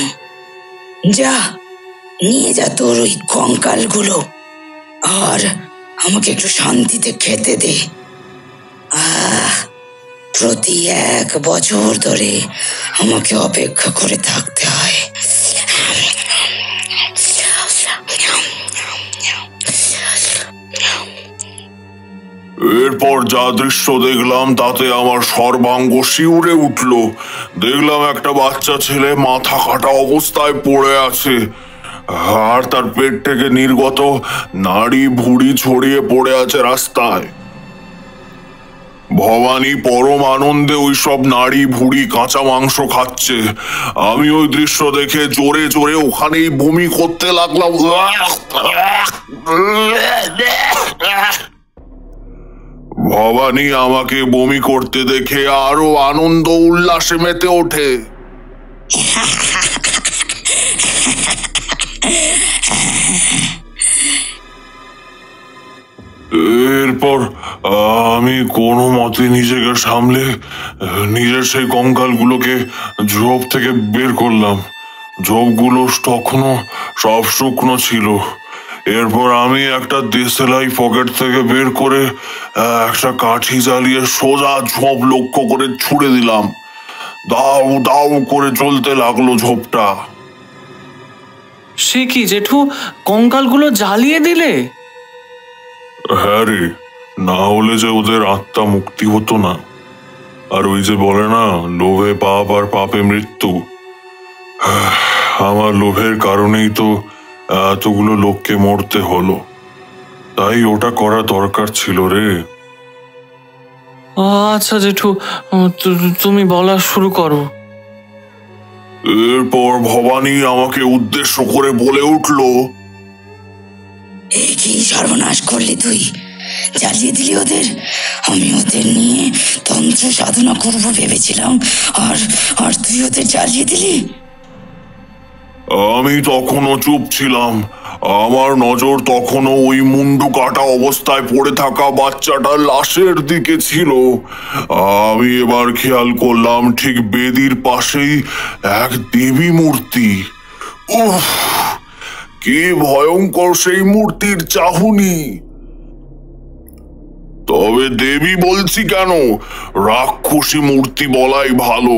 J: যা, নিয়ে যা তোর ওই কঙ্কালগুলো, আর আমাকে একটু শান্তিতে খেতে দে। প্রতি 1 বছর ধরে আমাকে অপেক্ষা করে থাকতে হয়।
B: এরপর যা দৃশ্য দেখলাম তাতে আমার সর্বাঙ্গ শিউরে উঠল। দেখলাম একটা বাচ্চা ছেলে মাথা কাটা অবস্থায় পড়ে আছে, আর তার পেট থেকে নির্গত নাড়ি ভুঁড়ি ছড়িয়ে পড়ে আছে রাস্তায়। ভবানী পরম আনন্দে ওই সব নাড়ি ভুঁড়ি কাঁচা মাংস খাচ্ছে। আমি ওই দৃশ্য দেখে জোরে জোরে ওখানেই বমি করতে লাগলাম। ভবানী আমাকে বমি করতে দেখে আরো আনন্দ উল্লাসে মেতে ওঠে। এরপর আমি কোনো মতে নিজেকে সামলে নিজের সেই কঙ্কালগুলোকে ঝোপ থেকে বের করলাম। ঝোপগুলো তখনও সব শুকনো ছিল। এরপর আমি একটা দেশলাই পকেট থেকে বের করে একটা কাঠি জ্বালিয়ে সোজা ঝোপ লক্ষ্য করে ছুড়ে দিলাম। দাউ দাউ করে চলতে লাগলো ঝোপটা।
C: সে কি জেঠু, কঙ্কালগুলো জ্বালিয়ে দিলে?
B: হ্যাঁ রে, না হলে যে ওদের আত্মা মুক্তি হতো না। আর ওই যে বলে না, লোভে পাপ আর পাপে মৃত্যু। আমার লোভের কারণেই তো এতগুলো লোককে মরতে হলো। তাই ওটা করা দরকার ছিল রে।
C: আচ্ছা জেঠু, তুমি বলা শুরু করো।
B: এরপর ভবানী আমাকে উদ্দেশ্য করে বলে উঠল,
J: এই কি সর্বনাশ করলি তুই? জ্বালিয়ে দিলি ওদের। আমি ওদের নিয়ে তন্ত্র সাধনা করবো ভেবেছিলাম, আর আর তুই ওদের জ্বালিয়ে দিলি।
B: আমি তখনও চুপ ছিলাম। আমার নজর তখনও ওই মুন্ডু কাটা অবস্থায় পড়ে থাকা বাচ্চাটার লাশের দিকে ছিল। আমি এবার খেয়াল করলাম ঠিক বেদির পাশেই এক দেবী মূর্তি। উফ, কি ভয়ঙ্কর সেই মূর্তির চাহনি! তবে দেবী বলছি কেন, রাক্ষসী মূর্তি বলাই ভালো।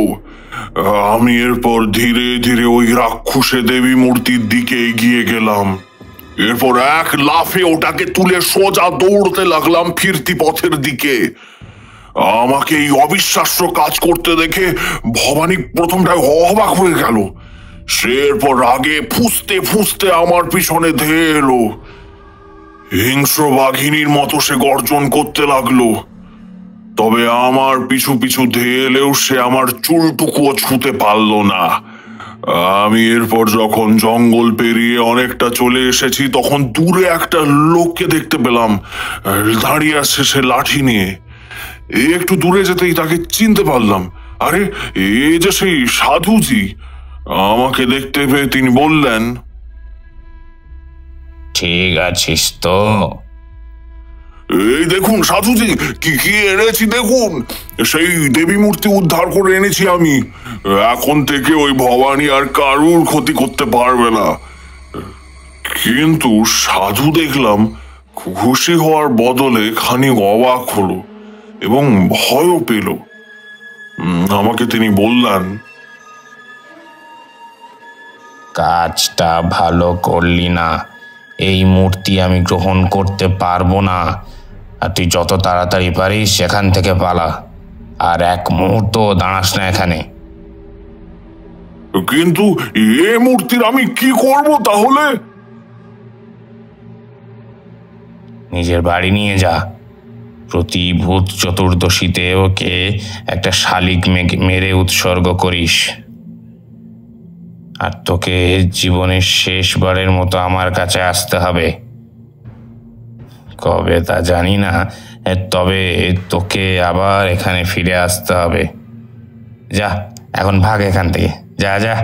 B: আমি এরপর ধীরে ধীরে ওই রাক্ষসে দেবী মূর্তির দিকে এগিয়ে গেলাম। এরপর এক লাফে ওটাকে তুলে সোজা দৌড়তে লাগলাম ফিরতি পথের দিকে। আমাকে এই অবিশ্বাস্য কাজ করতে দেখে ভবানী প্রথমটায় অবাক হয়ে গেল। সে এরপর রাগে ফুঁসতে ফুঁসতে আমার পিছনে ধেয়ে এলো। হিংস্র বাঘিনীর মতো সে গর্জন করতে লাগলো। তবে আমার পিছু পিছু ধেয়ে এলেও সে আমার চুলটুকুও ছুঁতে পারল না। আমি এরপর যখন জঙ্গল পেরিয়ে অনেকটা চলে এসেছি, তখন দূরে একটা লোককে দেখতে পেলাম। দাঁড়িয়ে আছে সে লাঠি নিয়ে। একটু দূরে যেতেই তাকে চিনতে পারলাম। আরে, এ যে সেই সাধুজি। আমাকে দেখতে পেয়ে তিনি বললেন,
L: ঠিক আছিস তো?
B: এই দেখুন সাধুজি, কি এনেছি দেখুন। সেই দেবী মূর্তি উদ্ধার করে এনেছি আমি। এখন থেকে ওই ভবানী আর কারুর ক্ষতি করতে পারবে না। কিন্তু সাধু দেখলাম খুশি হওয়ার বদলে খানিক অবাক হলো এবং ভয়ও পেল। আমাকে তিনি বললেন,
L: কাজটা ভালো করলি না। এই মূর্তি আমি গ্রহণ করতে পারবো না। আর তুই যত তাড়াতাড়ি পারিস সেখান থেকে পালা, আর এক মুহূর্ত দাঁড়াস না এখানে।
B: কিন্তু এ মূর্তির আমি কি করব তাহলে?
L: নিজের বাড়ি নিয়ে যা। প্রতি ভূত চতুর্দশীতে ওকে একটা শালিক মেরে উৎসর্গ করিস। আর তোকে জীবনের শেষবারের মতো আমার কাছে আসতে হবে। কবে তা জানি না, তবে তোকে আবার এখানে ফিরে আসতে হবে। যা, এখন ভাগ এখান থেকে, যা যা।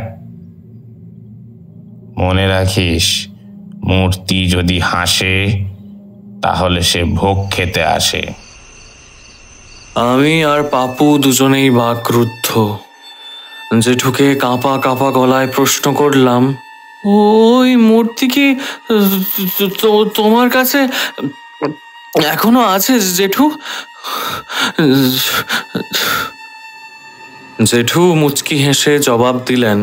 L: মনে রাখিস, মূর্তি যদি হাসে তাহলে সে ভোগ খেতে আসে।
C: আমি আর পাপু দুজনেই বাকরুদ্ধ। জেঠুকে কাঁপা কাঁপা গলায় প্রশ্ন করলাম, ওই মূর্তি কি তোমার কাছে এখনো আছে জেঠু? জেঠু মুচকি হেসে জবাব দিলেন,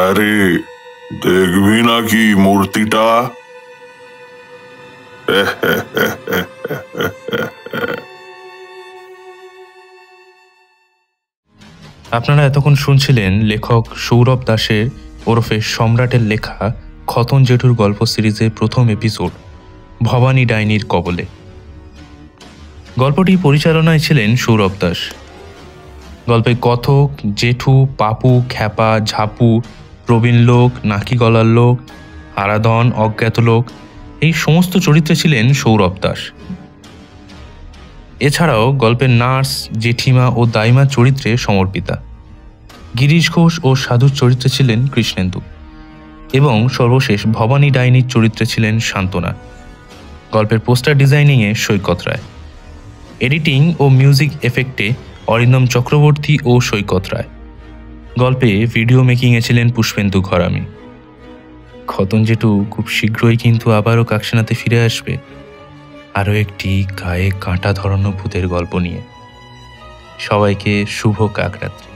B: আরে দেখবি নাকি মূর্তিটা?
A: আপনারা এতক্ষণ শুনছিলেন লেখক সৌরভ দাসের ওরফে সম্রাটের লেখা খতন জেঠুর গল্প সিরিজের প্রথম এপিসোড ভবানী ডাইনির কবলে। গল্পটি পরিচালনায় ছিলেন সৌরভ দাস। গল্পে কথক, জেঠু, পাপু, খ্যাপা, ঝাপু, প্রবীণ লোক, নাকি গলার লোক, হারাধন, অজ্ঞাত লোক, এই সমস্ত চরিত্রে ছিলেন সৌরভ দাস। এছাড়াও গল্পের নার্স, জেঠিমা ও দাইমা চরিত্রে সমর্পিতা, গিরিশ ঘোষ ও সাধুর চরিত্রে ছিলেন কৃষ্ণেন্দু এবং সর্বশেষ ভবানী ডাইনির চরিত্রে ছিলেন শান্তনা। গল্পের পোস্টার ডিজাইনিংয়ে সৈকত রায়, এডিটিং ও মিউজিক এফেক্টে অরিন্দম চক্রবর্তী ও সৈকত রায়। গল্পে ভিডিও মেকিংয়ে ছিলেন পুষ্পেন্দু ঘরামি। খতন জেঠু খুব শীঘ্রই কিন্তু আবারও কাকসেনাতে ফিরে আসবে আরও একটি গায়ে কাঁটা ধরানো ভূতের গল্প নিয়ে। সবাইকে শুভ কাকরাত্রি।